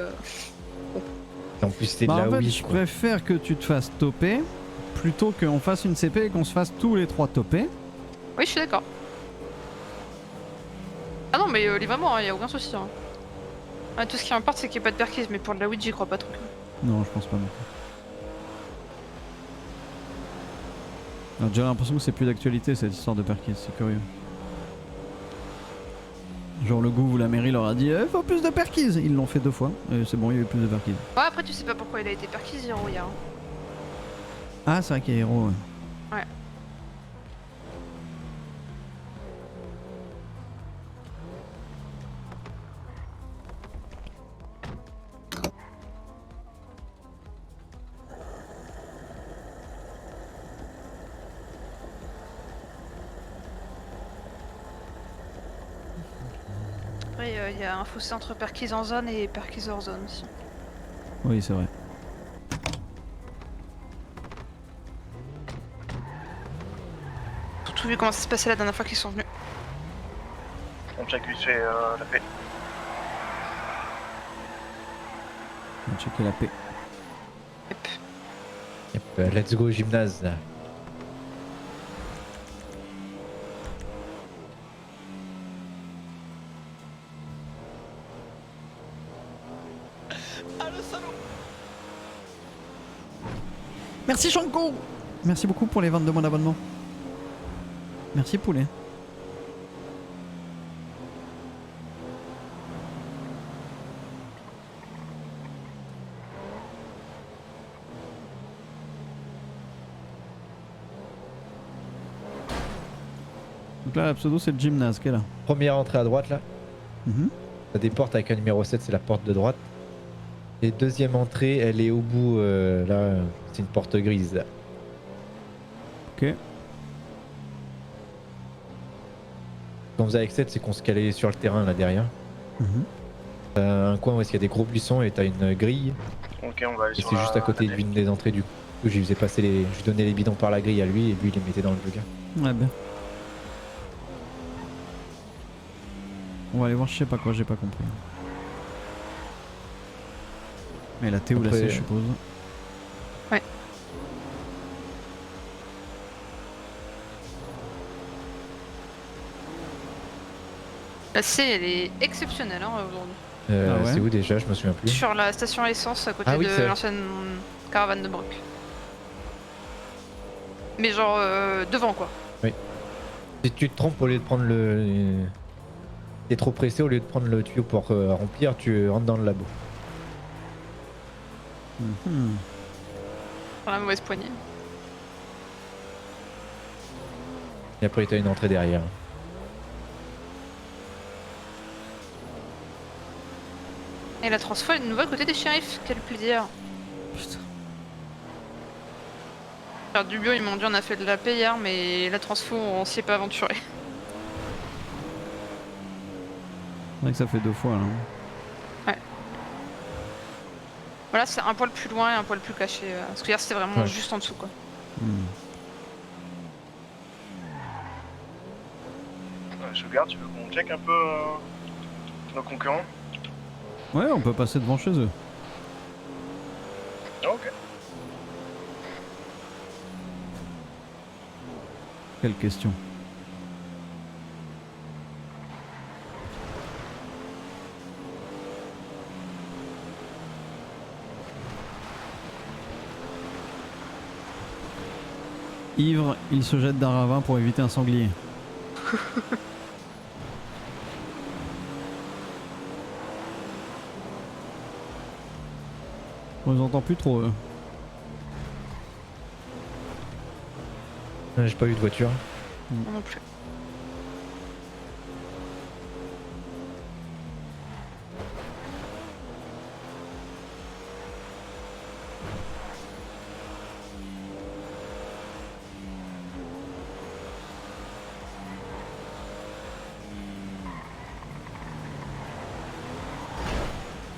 En plus, c'est de Bah la en fait, weed, je quoi. préfère que tu te fasses toper plutôt qu'on fasse une CP et qu'on se fasse tous les trois toper. Oui, je suis d'accord. Ah non, mais vraiment, y a aucun souci. Hein. Ah, tout ce qui m'importe, c'est qu'il n'y ait pas de perquise, mais pour de la weed, j'y crois pas trop. Non, je pense pas non plus. On a déjà l'impression que c'est plus d'actualité cette histoire de perquise, c'est curieux. Genre le goût ou la mairie leur a dit faut plus de perquise. Ils l'ont fait 2 fois et c'est bon, il y a eu plus de perquise. Ouais, après, tu sais pas pourquoi il a été perquis, Zero, hier. Hein. Ah, c'est vrai qu'il y a héros. Ouais. Ouais. Après, il y a un fossé entre perquise en zone et perquise hors zone aussi. Oui, c'est vrai. vu comment ça se passait la dernière fois qu'ils sont venus. On check vite fait la paix. On va checker la paix. Yep, let's go au gymnase. Merci Shanko. Merci beaucoup pour les 22 mois d'abonnement. Merci poulet. Donc là la pseudo c'est le gymnase qui est là. Première entrée à droite là. Mhm. T'as des portes avec un numéro 7, c'est la porte de droite. Et deuxième entrée, elle est au bout, là, c'est une porte grise. Là. Ok. Ce qu'on faisait avec 7, c'est qu'on se calait sur le terrain là derrière. Mhm. T'as un coin où il y a des gros buissons et t'as une grille. Ok, on va aller Et sur c'est juste à côté d'une des entrées du coup. Je lui faisais passer les. Je lui donnais les bidons par la grille à lui et lui il les mettait dans le yoga. Ouais bien. On va aller voir je sais pas quoi, j'ai pas compris. Mais la T ou la Après, C je suppose. Ouais. La C elle est exceptionnelle hein, aujourd'hui. Ah ouais. C'est où déjà? Je me souviens plus. Sur la station à essence à côté Ah oui, de c'est vrai. l'ancienne caravane de Brock. Mais genre devant quoi. Oui. Si tu te trompes au lieu de prendre le. T'es trop pressé, au lieu de prendre le tuyau pour remplir, tu rentres dans le labo. Mhm. Dans la mauvaise poignée. Et après t'as une entrée derrière. Et la transfo est de nouveau à côté des shérifs, quel plaisir. Putain. Alors du bio ils m'ont dit on a fait de la paix hier mais la transfo on s'y est pas aventuré. C'est vrai que ça fait 2 fois là. Ouais. Voilà c'est un poil plus loin et un poil plus caché. Parce que hier c'était vraiment Ouais. juste en dessous quoi. Hmm. Sauvegarde, tu veux qu'on check un peu nos concurrents? Ouais on peut passer devant chez eux. Ah, ok. Quelle question. Ivre, il se jette d'un ravin pour éviter un sanglier. On les entend plus trop eux. J'ai pas eu de voiture. Moi non plus.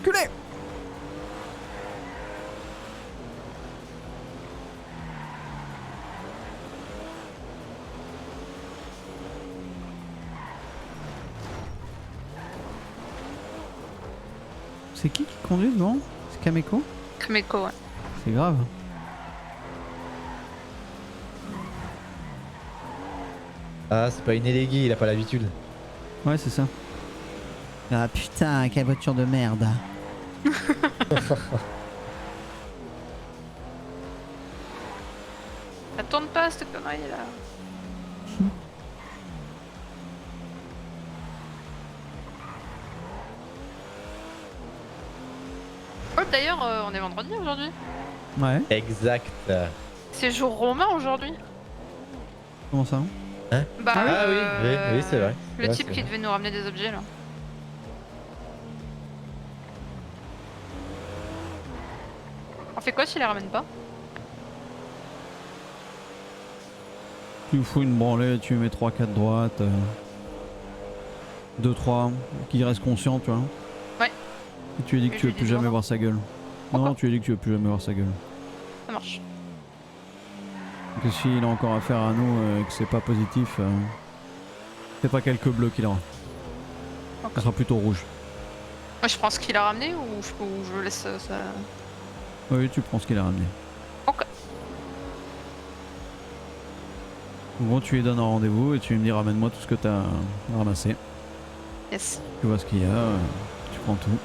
Culé. C'est qui conduit devant? C'est Kameko? Kameko ouais. C'est grave. Ah, c'est pas une élégui, il a pas l'habitude. Ouais c'est ça. Ah putain, quelle voiture de merde. Ça tourne pas cette connerie là. Oh d'ailleurs on est vendredi aujourd'hui. Ouais. Exact. C'est jour romain aujourd'hui. Comment ça? Hein? Bah Ah oui, oui, c'est vrai. Le Ouais, type c'est qui vrai. devait nous ramener des objets là. On fait quoi s'il les ramène pas? Tu lui fous une branlée, tu lui mets 3-4 droites. 2-3, qu'il reste conscient, tu vois. Ouais. Et tu lui dis que Et tu je veux lui plus dis jamais non. voir sa gueule. Non, tu lui dis que tu veux plus jamais voir sa gueule. Ça marche. Que s'il a encore affaire à nous et que c'est pas positif, c'est pas quelques bleus qu'il aura. Ça sera plutôt rouge. Moi je pense qu'il a ramené ou je laisse ça. Oui, tu prends ce qu'il a ramené. Ok. Bon, tu lui donnes un rendez-vous et tu lui dis ramène-moi tout ce que t'as ramassé. Yes. Tu vois ce qu'il y a, tu prends tout.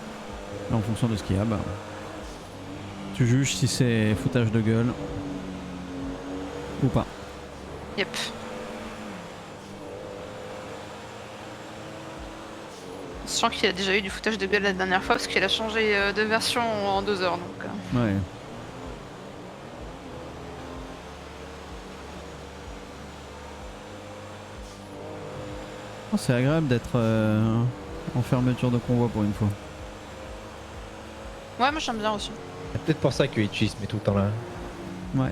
Et en fonction de ce qu'il y a, bah, tu juges si c'est foutage de gueule ou pas. Yep. Sachant qu'il a déjà eu du foutage de gueule la dernière fois parce qu'il a changé de version en 2 heures donc. Ouais. Oh, c'est agréable d'être en fermeture de convoi pour une fois. Ouais, moi j'aime bien aussi. C'est peut-être pour ça que Ichi se met tout le temps là. Ouais.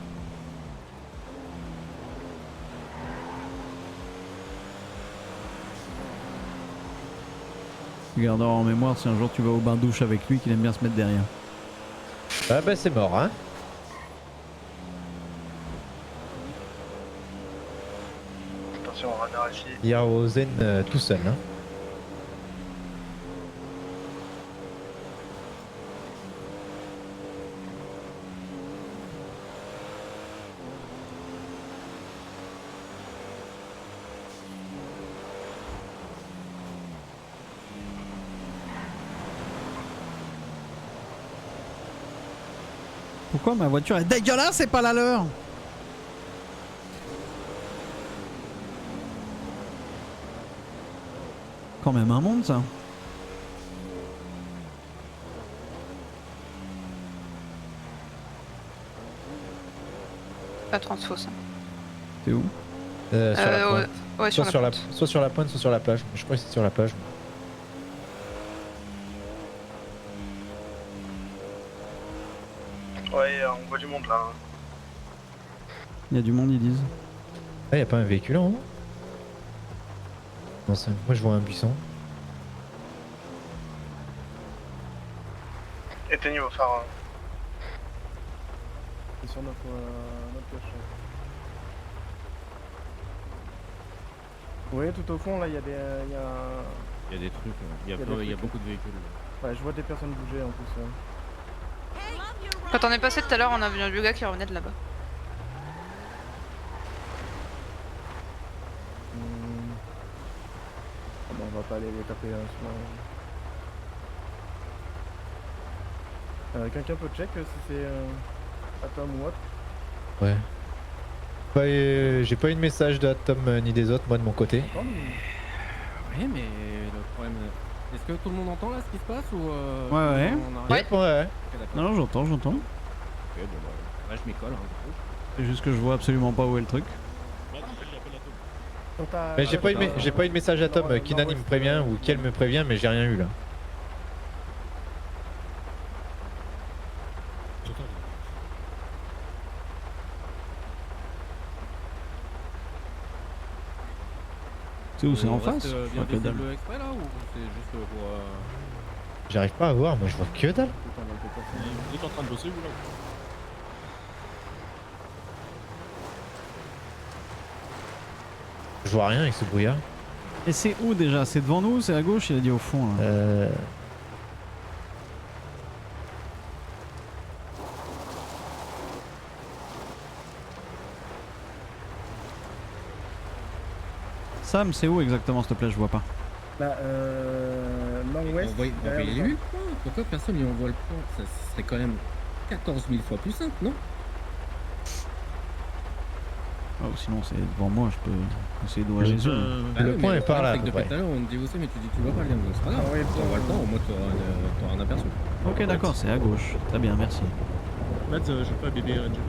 Tu garderas en mémoire si un jour tu vas au bain-douche avec lui qu'il aime bien se mettre derrière. Ah bah c'est mort hein. Attention, radar ici. Yarozen tout seul hein. Pourquoi ma voiture est dégueulasse et pas la leur? Quand même un monde ça. Pas transfo ça. T'es où? Sur la pointe. Ouais, soit, sur la, pointe. soit sur la pointe, soit sur la plage. Je crois que c'est sur la plage. Ouais, on voit du monde là. Il y a du monde ils disent. Ah y'a pas un véhicule en haut? Non, moi je vois un buisson. Éteignez vos phares. C'est sur notre gauche. Vous voyez tout au fond là, il y a des. Il y a des trucs, il y a beaucoup de véhicules. Ouais, je vois des personnes bouger en plus. Quand on est passé tout à l'heure, on a vu un vieux gars qui revenait de là-bas. Ah bon, on va pas aller les taper quelqu'un peut check si c'est Atom ou autre? Ouais. J'ai pas eu de message d'Atom ni des autres, moi de mon côté. Ouais, mais le problème. Est-ce que tout le monde entend là ce qui se passe ou Ouais. Ouais. Ok, d'accord. Non, j'entends. Ok, bon bah, je m'y colle. Hein, C'est juste que je vois absolument pas où est le truc. Mais j'ai pas eu de message d'Atom. Kinani me prévient ou Kiel me prévient, mais j'ai rien eu là. C'est où? C'est en On reste, face? bien Que dalle. visible exprès là ou c'est juste pour. J'arrive pas à voir, moi je vois que dalle. Vous êtes en train de bosser vous là? Je vois rien avec ce brouillard. Et c'est où déjà? C'est devant nous? C'est à gauche? Il a dit au fond là. Sam, c'est où exactement s'il te plaît? Je vois pas. Bah, nord-ouest. Envoyez-lui le point. Pourquoi personne lui envoie le point? Ça serait quand même 14 000 fois plus simple, non? Ah, ou sinon c'est devant moi, je peux essayer d'ouvrir les yeux. Le point est par là. à peu Depuis près. tout à l'heure, on te dit où c'est, mais tu dis que tu vois pas le lien, donc c'est pas grave. Ah ouais, Tu envoies le point, au moins t'auras un aperçu. Ok, d'accord, c'est à gauche. Très bien, merci. Matt, je fais pas bébé Ranger.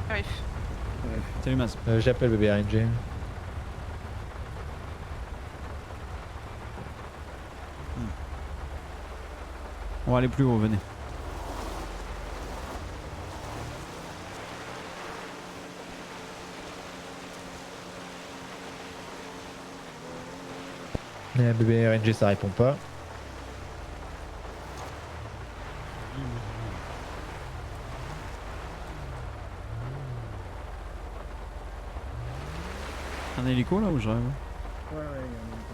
Arrive. Salut Mas. J'appelle bébé RNG. On va aller plus haut, venez. Bébé RNG ça répond pas. hélico là ou je rêve? Ouais, ouais, il y a un hélico.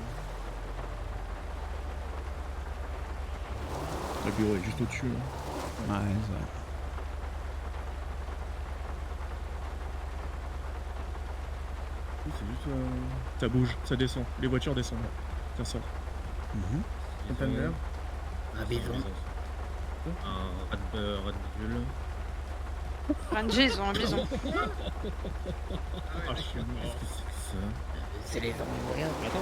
Le bureau est juste au-dessus. Ouais, c'est vrai. Oui, c'est juste. Ça bouge, ça descend. Les voitures descendent. Ça sort. Container. Un bison. Un rat de bulle. Ranji, ils ont un bison. Ah, je suis mort. Qu'est-ce que c'est que ça? C'est les armes. Attends,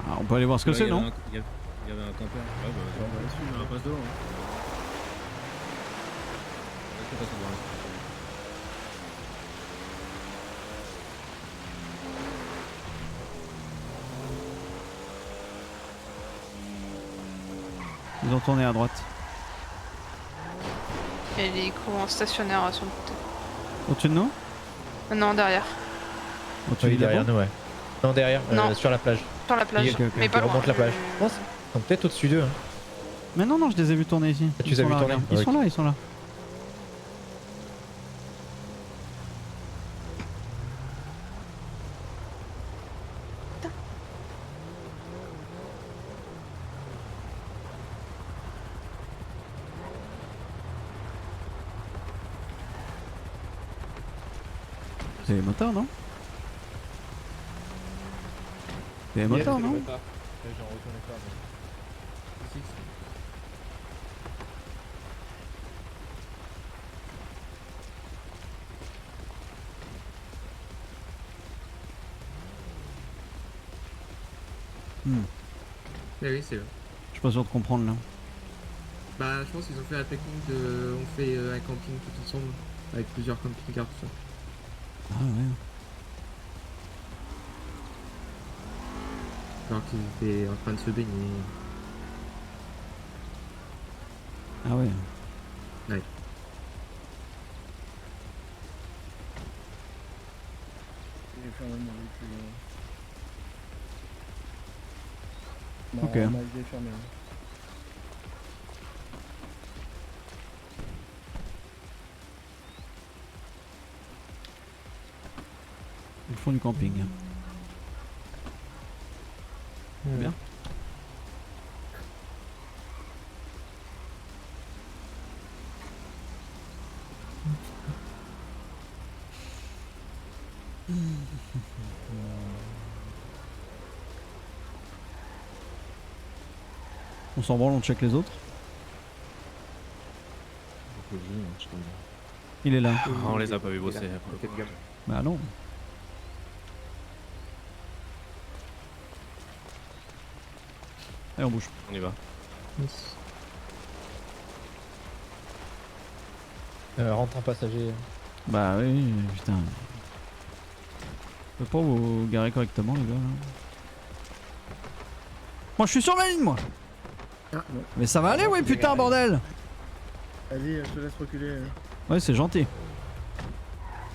Ah, on peut aller voir ce que c'est, non? Il y avait un campeur. Ouais, bah, on va dessus, on passe devant. Je sais pas si on va rester. Ils ont tourné à droite. Et l'hélico en stationnaire sur le côté. Au-dessus de nous? Non, derrière. Au-dessus Oui, de derrière là-bas nous, ouais. Non, derrière, Non. sur la plage. Sur la plage, mais pas Ils loin. remontent la plage. Je pense. Ils sont peut-être au-dessus d'eux. Hein. Mais non, non, je les ai vus tourner ici. Ah, tu Ils les as sont vus là, tourner? regarde. Ah, Ils sont ok. là, ils sont là. C'est les moteurs, non? C'est les moteurs, non? J'en reconnais pas. Oui, c'est eux. Je suis pas sûr de comprendre là. Bah, je pense qu'ils ont fait la technique de. On fait un camping tout ensemble, avec plusieurs camping-cars, tout ça. Ah ouais. Alors qu'ils étaient en train de se baigner. Ah ouais. Ouais. J'ai fait un moment Ok. On a été fermé. Ils font du camping. Bien. On s'en branle, on check les autres. Il est là. Ah, on les a pas vu bosser. Pour le coup. Bah non. Allez, on bouge. On y va. Rentre en passager. Bah oui, putain. Je peux pas vous garer correctement, les gars. Là. Moi, je suis sur la ligne, moi. Ah, non. Mais ça va aller, ouais, putain, bordel. Vas-y, je te laisse reculer. Ouais, c'est gentil.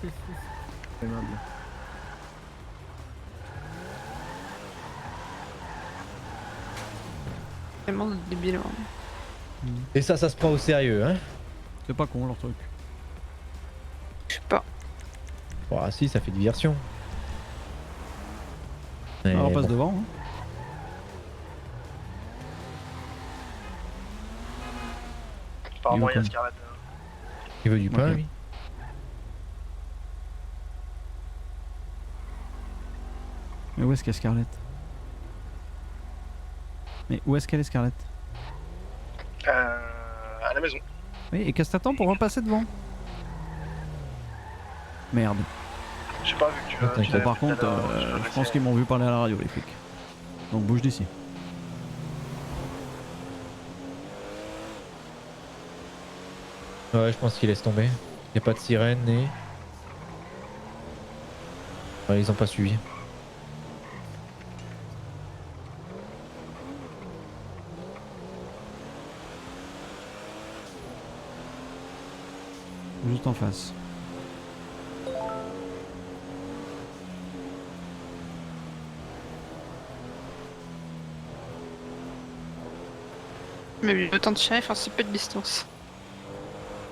C'est aimable. Tellement de débiles. Et ça se prend au sérieux, hein? C'est pas con leur truc. Je sais pas. Bon, ah si, ça fait diversion. Mais Alors on passe bon. devant. Hein. Apparemment, il y a Ok. Scarlett. Il veut du pain, Ok. lui. Mais où est-ce qu'elle est Scarlett? Mais où est-ce qu'elle est Scarlett? À la maison. Oui, et qu'est-ce que t'attends pour repasser devant? Merde. J'ai pas vu que tu Bon, l'avais par fait tout à contre, l'heure, je pense qu'ils m'ont vu parler à la radio, les flics. Donc bouge d'ici. Ouais, je pense qu'il laisse tomber. Y a pas de sirène et. Ouais, ils ont pas suivi. Juste en face. Mais le temps de shérif, c'est peu de distance.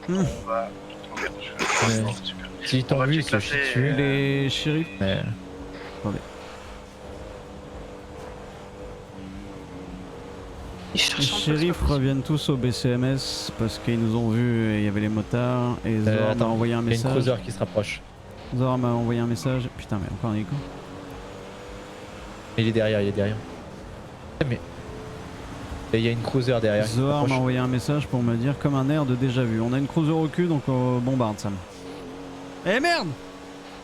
Bah, ok, Ouais. super. Si On t'ont va vu, les ils se classer, chient dessus. Les shérifs. Mais... Attendez. Les shérifs reviennent tous au BCMS parce qu'ils nous ont vus et il y avait les motards. Et Zor m'a attends, envoyé un il y a une message. cruiser qui se rapproche. Zor m'a envoyé un message. Putain, mais encore un hélico. Il est derrière, il est derrière. Mais... Et il y a une cruiser derrière. qui se Zor rapproche. m'a envoyé un message pour me dire comme un air de déjà vu. On a une cruiser au cul donc on bombarde Sam. Eh merde!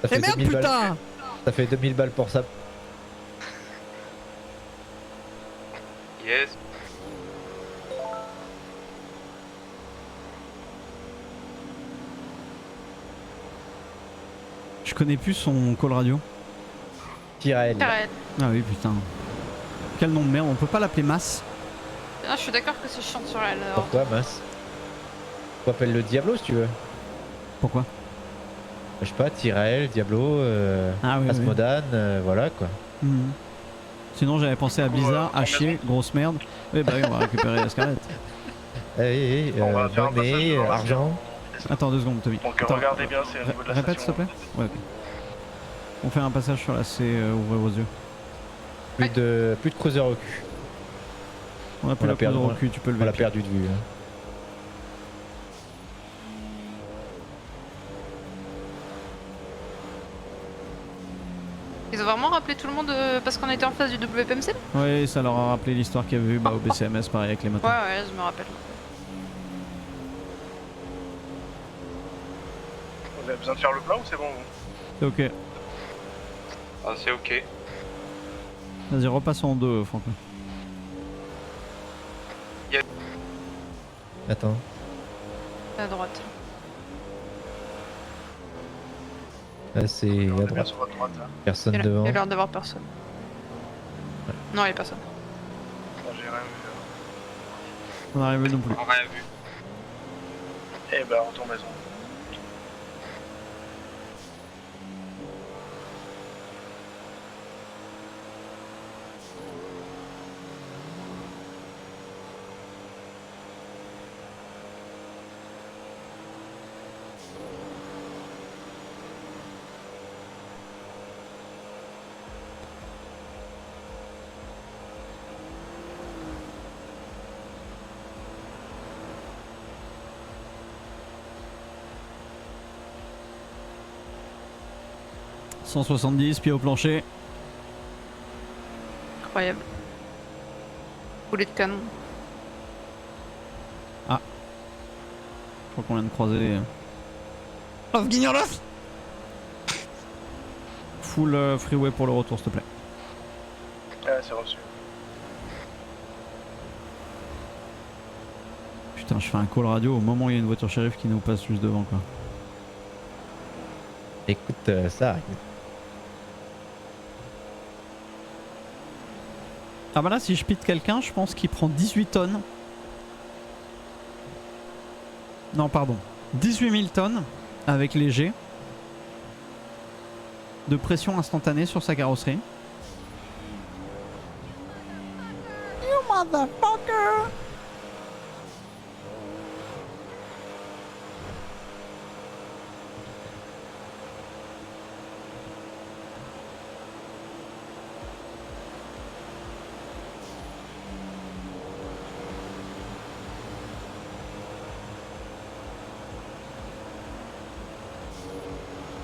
Ça fait Eh merde 2000 balles. putain! Ça fait 2000 balles pour ça. Yes. Je connais plus son call radio. Tirael. Ah oui putain. Quel nom de merde, on peut pas l'appeler Mass? Ah, je suis d'accord que c'est chiant sur elle. Pourquoi, Mas? On appelle le Diablo si tu veux. Pourquoi? Je sais pas, Tirael, Diablo, Ah oui, Asmodan, voilà quoi. Mhm. Sinon j'avais pensé à Blizzard, à chier, grosse merde. Oui bah oui, on va récupérer la Scarlett. On va faire un passage monnaie, dans la argent. Attends 2 secondes Tommy. Donc Attends, regardez bien, c'est au niveau de la répète s'il te station. plaît. Ouais ok. On fait un passage sur la C, ouvrez vos yeux. Plus de cruiser au cul. On a plus la perdu poudre au cul, tu peux le On l'a lever. perdu de vue. Hein. Ils ont vraiment rappelé tout le monde parce qu'on était en face du WPMC là? Oui, ça leur a rappelé l'histoire qu'il y avait eu au BCMS pareil avec les Ouais, motards. ouais, je me rappelle. Vous avez besoin de faire le plein ou c'est bon vous? C'est ok. Ah, c'est ok. Vas-y, repasse en 2 Franklin. Attends. À droite. Là c'est à On est bien droite. sur votre droite là. Personne Il devant. y a l'air d'avoir personne. Non, il y a personne. Bon, j'ai rien vu. On arrive non plus. Rien vu. Eh ben, retour maison. « 170, pied au plancher. Incroyable. Boulet de canon. Ah. Je crois qu'on vient de croiser. Love Guignolof. Full freeway pour le retour, s'il te plaît. Ouais, c'est reçu. Putain, je fais un call radio au moment où il y a une voiture shérif qui nous passe juste devant, quoi. Écoute, ça arrive. Ah bah là, si je pite quelqu'un, je pense qu'il prend 18 tonnes. Non, pardon. 18 000 tonnes avec léger de pression instantanée sur sa carrosserie. You motherfucker!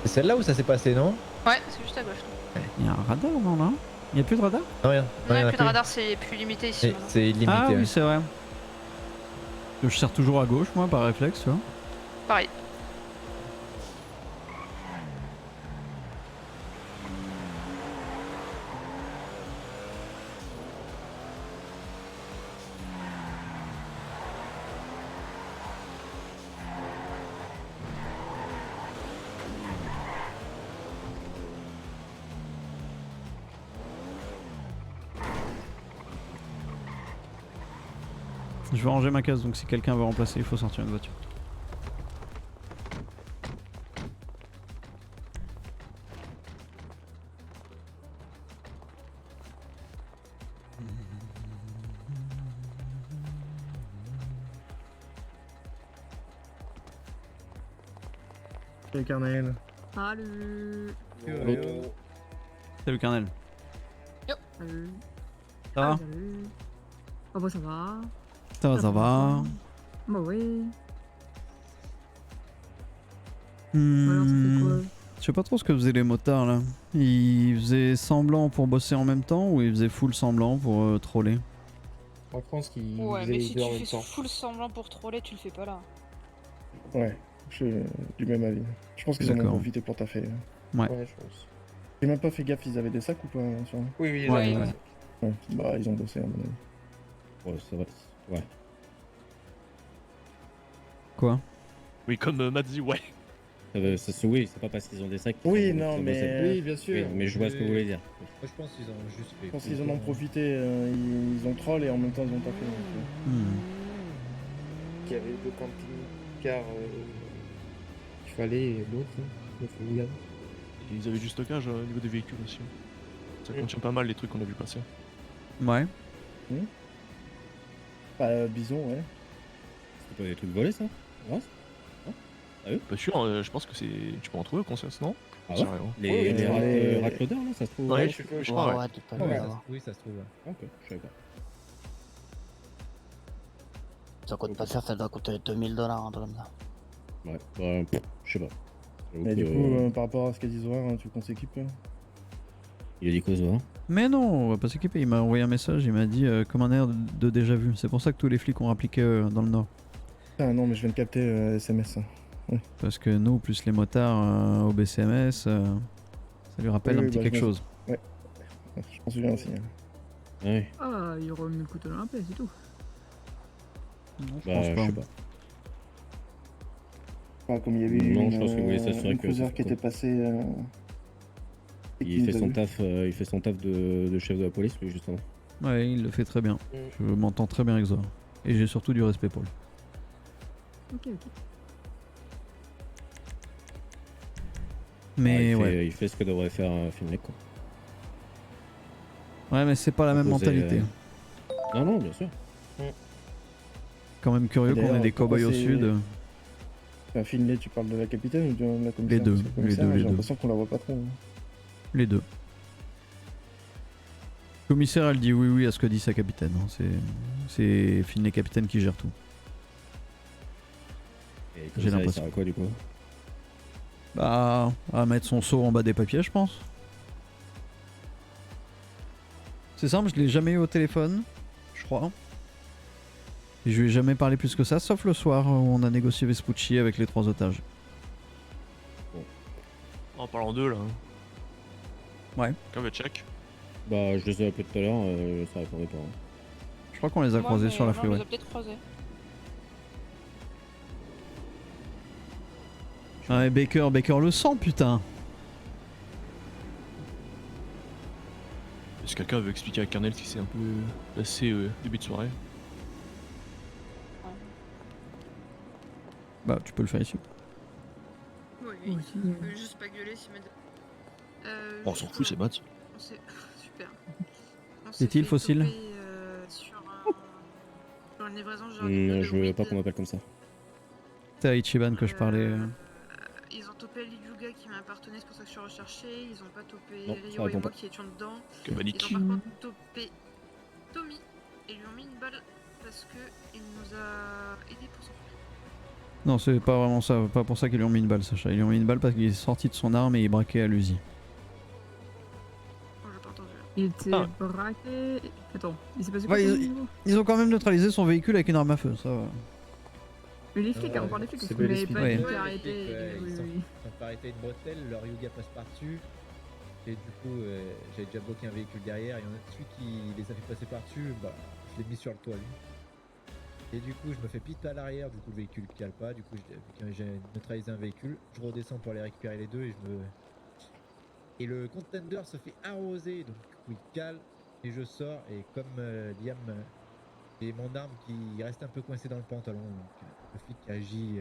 C'est celle-là où ça s'est passé, non? Ouais, c'est juste à gauche. Il y a un radar, non, là? Il y a plus de radar? Non, rien. Non, y en a plus de radar, c'est plus limité ici. maintenant. C'est illimité. Ah ouais. oui, c'est vrai. Je sers toujours à gauche, moi, par réflexe, tu vois. Pareil. Je vais ranger ma case, donc si quelqu'un veut remplacer, il faut sortir une voiture. Salut Carnel. Salut. Salut Carnel. Salut. Ça va? Salut. Oh bah ça va. Ça va. Bah oui. Hmm, Alors, ça fait quoi? je sais pas trop ce que faisaient les motards là. Ils faisaient semblant pour bosser en même temps ou ils faisaient full semblant pour troller? En France, qui Ouais, faisaient mais les si deux en tu même fais temps. full semblant pour troller, tu le fais pas là. Ouais, je suis du même avis. Je pense qu'ils en ont D'accord. profité pour taffer. Ouais. Ouais, je pense. J'ai même pas fait gaffe, ils avaient des sacs ou pas sur... Oui, oui, Ouais, là, ouais. Ouais, bah ils ont bossé à mon avis. Ouais, ça va. Ouais. Quoi? Oui, comme m'a dit, ouais. Oui, c'est pas parce qu'ils ont des sacs. Oui, qu'ils ont- non, qu'ils ont mais... bossé. Oui, bien sûr. Oui, mais je vois ce que vous voulez dire. Moi, je pense qu'ils ont juste fait. Je pense qu'ils en ont profité, ils ont troll et en même temps ils ont taffé. Donc, Il y avait deux camping-cars qu'il fallait et l'autre. Il faut regarder. Et ils avaient du stockage au niveau des véhicules aussi. Ça contient pas mal les trucs qu'on a vu passer. Ouais. Bison, ouais. C'était pas des trucs volés ça? Ouais. Pas sûr, je pense que c'est. Tu peux en trouver au conscience, non? Ah J'en ouais? sais rien. Les raccordeurs là, ça se trouve? Ouais, je crois, ouais. tu peux aller là-bas. Oui, ça se trouve. Ok, je savais pas. Ça coûte pas cher, ça doit coûter $2000, un truc comme ça. Ouais, je sais pas. J'avoue Mais du que- coup, par rapport à ce qu'a dit Zohar, tu veux qu'on s'équipe là? Il a dit quoi, Zohar? Mais non, on va pas s'équiper. Il m'a envoyé un message, il m'a dit comme un air de déjà vu. C'est pour ça que tous les flics ont appliqué dans le Nord. Ah non, mais je viens de capter SMS. Ça. Ouais. Parce que nous, plus les motards au BCMS, ça lui rappelle Oui, un petit bah, quelque je me- chose. Ouais, je m'en souviens aussi. Hein. Ouais. Ah, il remet le couteau dans la plaie, c'est tout. Non, je Bah, pense je pas. sais pas. Enfin, comme il y avait eu Non, je pense que vous voulez s'assurer une que cruiser c'est qui était passée. et qui Il fait nous a son vu. taf, il fait son taf de chef de la police, lui, justement. Ouais, il le fait très bien. Je m'entends très bien avec Zohar. Et j'ai surtout du respect pour lui. Ok. Mais il fait, ouais. il fait ce que devrait faire Finlay, quoi. Ouais, mais c'est pas la même Proposer, mentalité. Non, bien sûr. Quand même curieux qu'on ait D'ailleurs, des pourquoi cow-boys au c'est- sud. Enfin, Finlay, tu parles de la capitaine ou de la commissaire? Les deux, Parce que les commissaire, deux, les J'ai deux. l'impression qu'on la voit pas trop. Hein. Les deux. Le commissaire, elle dit oui à ce que dit sa capitaine. Hein. C'est Finlay capitaine qui gère tout. Et J'ai comme ça, il l'impression. sert à quoi, du coup? Bah, à mettre son seau en bas des papiers, je pense. C'est simple, je l'ai jamais eu au téléphone, je crois. Et je lui ai jamais parlé plus que ça, sauf le soir où on a négocié Vespucci avec les 3 otages. En parlant d'eux là. Ouais. Quand veut check. Bah, je les ai appelés tout à l'heure, ça répondait pas. Hein. Je crois qu'on les a croisés sur la On les freeway. a peut-être croisés. Ah, et Baker le sent, putain. Est-ce que quelqu'un veut expliquer à Carnel ce qui s'est un peu passé début de soirée? Bah, tu peux le faire ici. Oui, Oui. il peut juste pas gueuler si On s'en fout, c'est Matt. On s'est... Super. On Est-il s'est fait fossile toper, sur une livraison genre de Je veux weed. pas qu'on m'appelle comme ça. C'était à Ichiban que je parlais. Ils ont topé Liuga qui m'appartenait, c'est pour ça que je suis recherché. Ils ont pas topé Non, ça Rio et répond moi pas. qui étions dedans. Cabanic. Ils ont par contre topé Tommy et lui ont mis une balle parce que il nous a aidé pour s'enfuir. Non, c'est pas vraiment ça, pas pour ça qu'ils lui ont mis une balle, Sacha. Ils lui ont mis une balle parce qu'il est sorti de son arme et il braquait à l'usine. Oh, j'ai pas entendu. Il était Ah. braqué. Attends, il s'est passé quoi Ouais, pour ils, nous ils ont quand même neutralisé son véhicule avec une arme à feu, ça va. Mais les flics, on parle des flics, parce c'est que vous pas n'avez les pas speed. dit Ouais. arrêter. Oui, Ils oui. sont pas arrêtés une bretelle, leur Yuga passe par-dessus. Et du coup, j'avais déjà bloqué un véhicule derrière. Il y en a celui qui les a fait passer par-dessus, bah, je l'ai mis sur le toit lui. Et du coup, je me fais pite à l'arrière, du coup, le véhicule cale pas. Du coup, j'ai neutralisé un véhicule. Je redescends pour aller récupérer les deux et je me. Et le contender se fait arroser, donc du coup, il cale. Et je sors, et comme Liam. J'ai mon arme qui reste un peu coincée dans le pantalon, donc le flic agit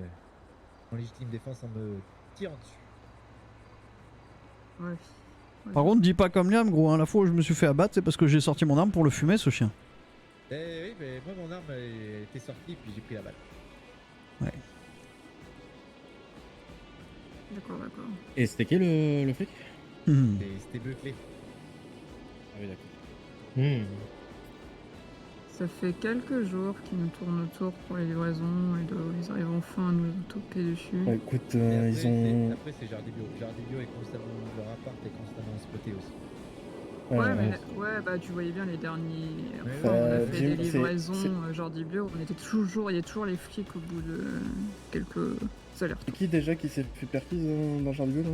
en légitime défense en me tirant dessus. Ouais. Par contre, dis pas comme Liam, gros, hein. La fois où je me suis fait abattre, c'est parce que j'ai sorti mon arme pour le fumer, ce chien. Eh oui, mais moi mon arme elle était sortie puis j'ai pris la balle. Ouais. D'accord, d'accord. Et c'était qui le flic? C'était Buckley. Ah oui, d'accord. Ça fait quelques jours qu'ils nous tournent autour pour les livraisons et ils arrivent enfin à nous toquer dessus. Bah, écoute, Et ils ont. Après, c'est Jardibio. Jardibio est constamment. Leur appart est constamment spoté aussi. Ouais, bah tu voyais bien les derniers. Enfin, Ouais, on a fait des c'est- livraisons, c'est- Jardibio, il y a toujours les flics au bout de quelques alertes. C'est qui déjà qui s'est fait perquise dans le Jardibio là?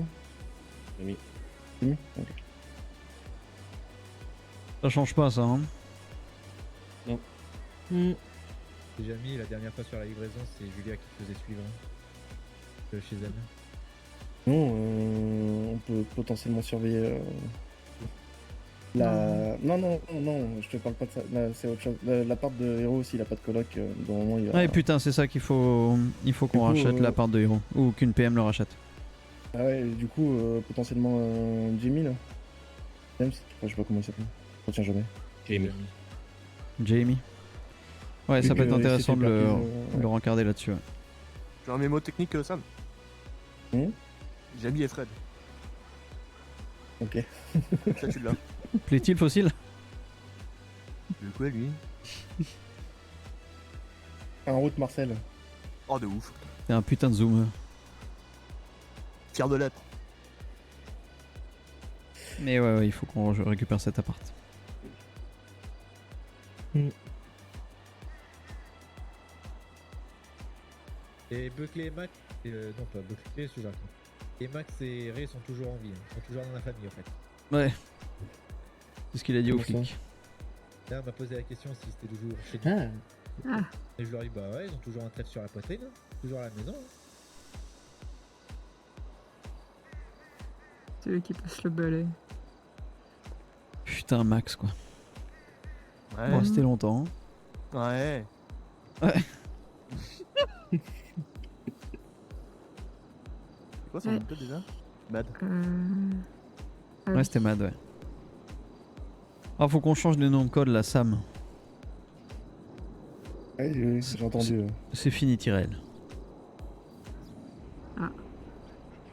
Rémi. Rémi. Ok. Ça change pas ça, hein. Non. C'est Jamie, la dernière fois sur la livraison, c'est Julia qui faisait suivre chez elle. Non, on peut potentiellement surveiller. Non, je te parle pas de ça. Là, c'est autre chose. L'appart de Hero aussi, il a pas de coloc. Normalement, il va... Ouais, putain, c'est ça qu'il faut. Il faut qu'on coup, rachète l'appart de Hero. Ou qu'une PM le rachète. Ah ouais, du coup, potentiellement Jimmy là. James, je sais pas comment il s'appelle. Je retiens jamais. Jamie. Ouais, Vu ça peut que être il s'est intéressant fait de perquise, le rencarder là-dessus. Ouais. J'ai un mémo technique, Sam. Jamie et Fred. Ok. Ça, tu l'as. Plaît-il fossile? De quoi, lui? En route, Marcel. Oh, de ouf. T'es un putain de zoomer. Fier de l'être. Mais ouais, il faut qu'on récupère cet appart. Et Buckley et Max, non pas Buckley, c'est Jacques. Et Max et Ray sont toujours en vie, hein. Ils sont toujours dans la famille en fait. Ouais. C'est ce qu'il a dit au Comment ça flic. Là, on m'a posé la question si c'était toujours chez nous. Ah. Et je leur ai dit, bah ouais, ils ont toujours un trèfle sur la poitrine, hein. Toujours à la maison. Hein. C'est eux qui passent le balai. Putain, Max quoi. Ouais. Bon, c'était longtemps. Ouais. Ouais. C'est quoi son nom de code déjà? Mad. Ouais, c'était Mad, ouais. Ah, faut qu'on change les noms de code là, Sam. Ouais, j'ai entendu. C'est fini, Tyrell. Ah.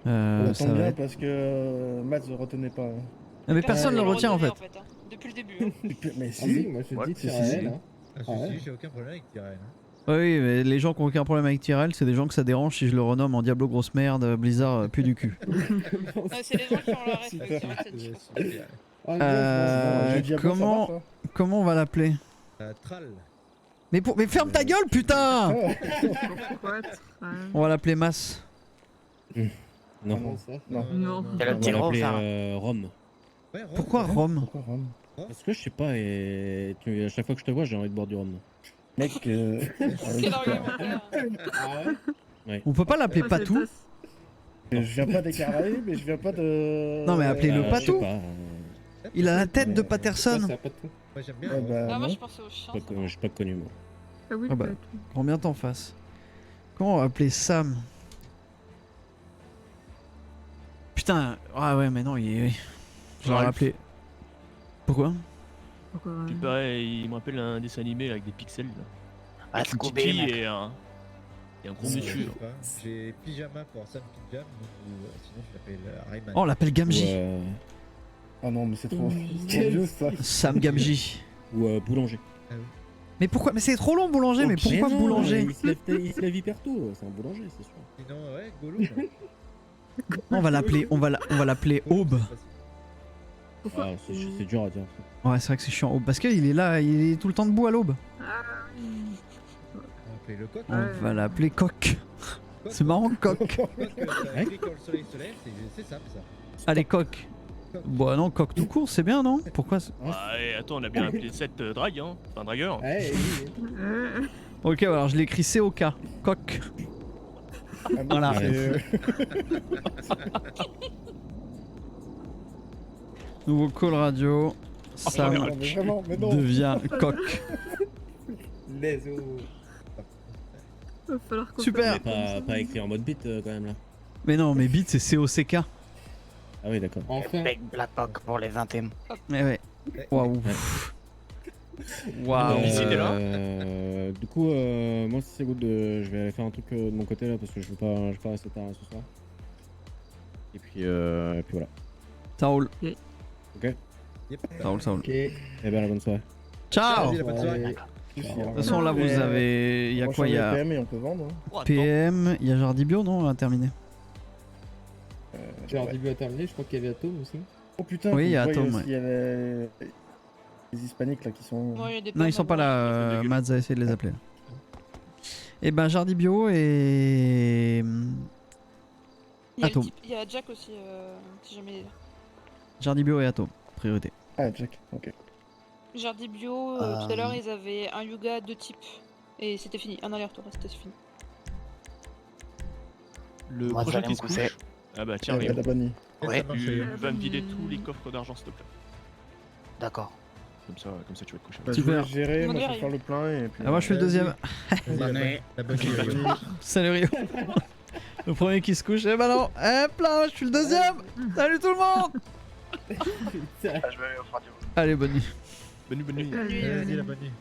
On Ça attend va bien être- parce que Matt ne retenait pas. Hein. Ah, mais personne ne le retient en fait. hein. Depuis le début. hein. Mais si, Ah oui, moi je ouais, dis si, Tyrell. si. Hein. Ah, si, si, j'ai aucun problème avec Tyrell. Hein. Oui, mais les gens qui ont aucun problème avec Tyrell, c'est des gens que ça dérange si je le renomme en Diablo grosse merde, Blizzard plus du cul. C'est les gens qui ont la réflexion, c'est différent. Comment on va l'appeler? Tral. Mais ferme ta gueule, putain! Pourquoi On va l'appeler Mass. Non. Non. On va l'appeler Rome. Pourquoi Rome? Parce que je sais pas, et à chaque fois que je te vois, j'ai envie de boire du rhum. Mec, Quel argumentaire. Ouais. On peut pas l'appeler Patou? Je viens pas des Caraïbes, mais je viens pas de. Non mais appelez-le je Patou. sais pas, Il a la tête de Patterson. Moi j'aime bien. Ah, moi je pensais au chien. Je suis pas connu, moi. Ah oui, Ah bah, grand bien t'en face. Comment on va appeler Sam? Putain, ah ouais mais non il est... Je l'aurais appelé... Pourquoi? Je sais pas, il me rappelle un dessin animé avec des pixels là. Ah, Avec une petite Scooby, fille mec. et un gros Je monsieur. sais pas. J'ai Pyjama pour Sam Pyjam, ou sinon je l'appelle Rayman. Oh on l'appelle Gamji. Ah non, mais c'est trop. C'est juste ça. Sam Gamji. Ou Boulanger. Ah oui. Mais pourquoi? Mais c'est trop long Boulanger, mais pourquoi non, Boulanger? il se lève hyper tôt, c'est un boulanger, c'est sûr. Sinon, ouais, Golo. On va l'appeler, on va l'appeler Aube. Ah, c'est dur à dire. Ouais c'est vrai que c'est chiant Aube, parce qu'il est là, il est tout le temps debout à l'aube. On va appeler le coq. On va l'appeler Coq. C'est marrant Coq. Coq, ça écrit quand le soleil se lève, c'est simple ça. Allez Coq. Bon non, Coq tout court c'est bien non? Pourquoi? Ah, et attends, on a bien appelé cette drag, hein. Enfin, dragueur. Ok alors je l'écris COK. Coq. Voilà. Nouveau call radio. Sam non, mais vraiment, mais non. devient Coq. Les Va falloir qu'on Super. Mais pas écrit en mode beat quand même là. Mais non, mais beat c'est COCK. Ah oui, d'accord. Big Black Cock pour les intimes. Mais ouais. Waouh. Waouh. Du coup, moi si c'est good, je vais aller faire un truc de mon côté là parce que je vais pas rester tard ce soir. Et puis voilà. Ça roule. Ok. Ça roule, ça roule. Ok. Eh ben la bonne soirée. Ciao. Vas-y, De la bonne soirée. toute façon, là, vous avez. Il y a quoi? Il y a PM et on peut vendre. Hein. PM, il y a Jardibio, non, à terminer. Jardibio a terminé, je crois qu'il y avait Atom aussi. Oh putain, Oui, il y a Atom, Il y a les hispaniques là qui sont. Ouais, il y a des Non, ils sont pas là. Mads a essayé de les appeler. Et ben, Jardibio et. Il y a, Atom. il y a Jack aussi, si jamais il est là. Jardibio et Atom, priorité. Ah, Jack, ok. Jardibio, tout à l'heure, ils avaient un Yuga de type. Et c'était fini, un aller-retour, c'était fini. Le Moi, projet j'allais qui me se coucher. couche. Ah bah tiens, Ouais, Rio. la bonne nuit. Ouais. Tu vas me vider tous les coffres d'argent s'il te plaît. D'accord. Comme ça tu vas te coucher. Bah, je vais Super. gérer, moi je Bonne vais faire le plein et puis. Ah, moi, je suis le deuxième. La bonne nuit. Salut Rio. Le premier qui se couche. Eh ben non. Hop là, je suis le deuxième. Salut tout le monde. Ah, je vais aller au radio. Allez, bonne nuit. Bonne nuit. Vas-y, la bonne nuit.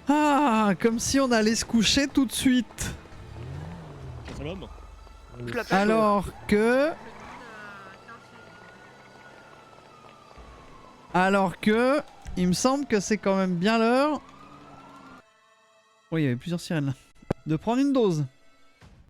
Ah, comme si on allait se coucher tout de suite. C'est l'homme. Alors que... Il me semble que c'est quand même bien l'heure... Oui, il y avait plusieurs sirènes là. De prendre une dose.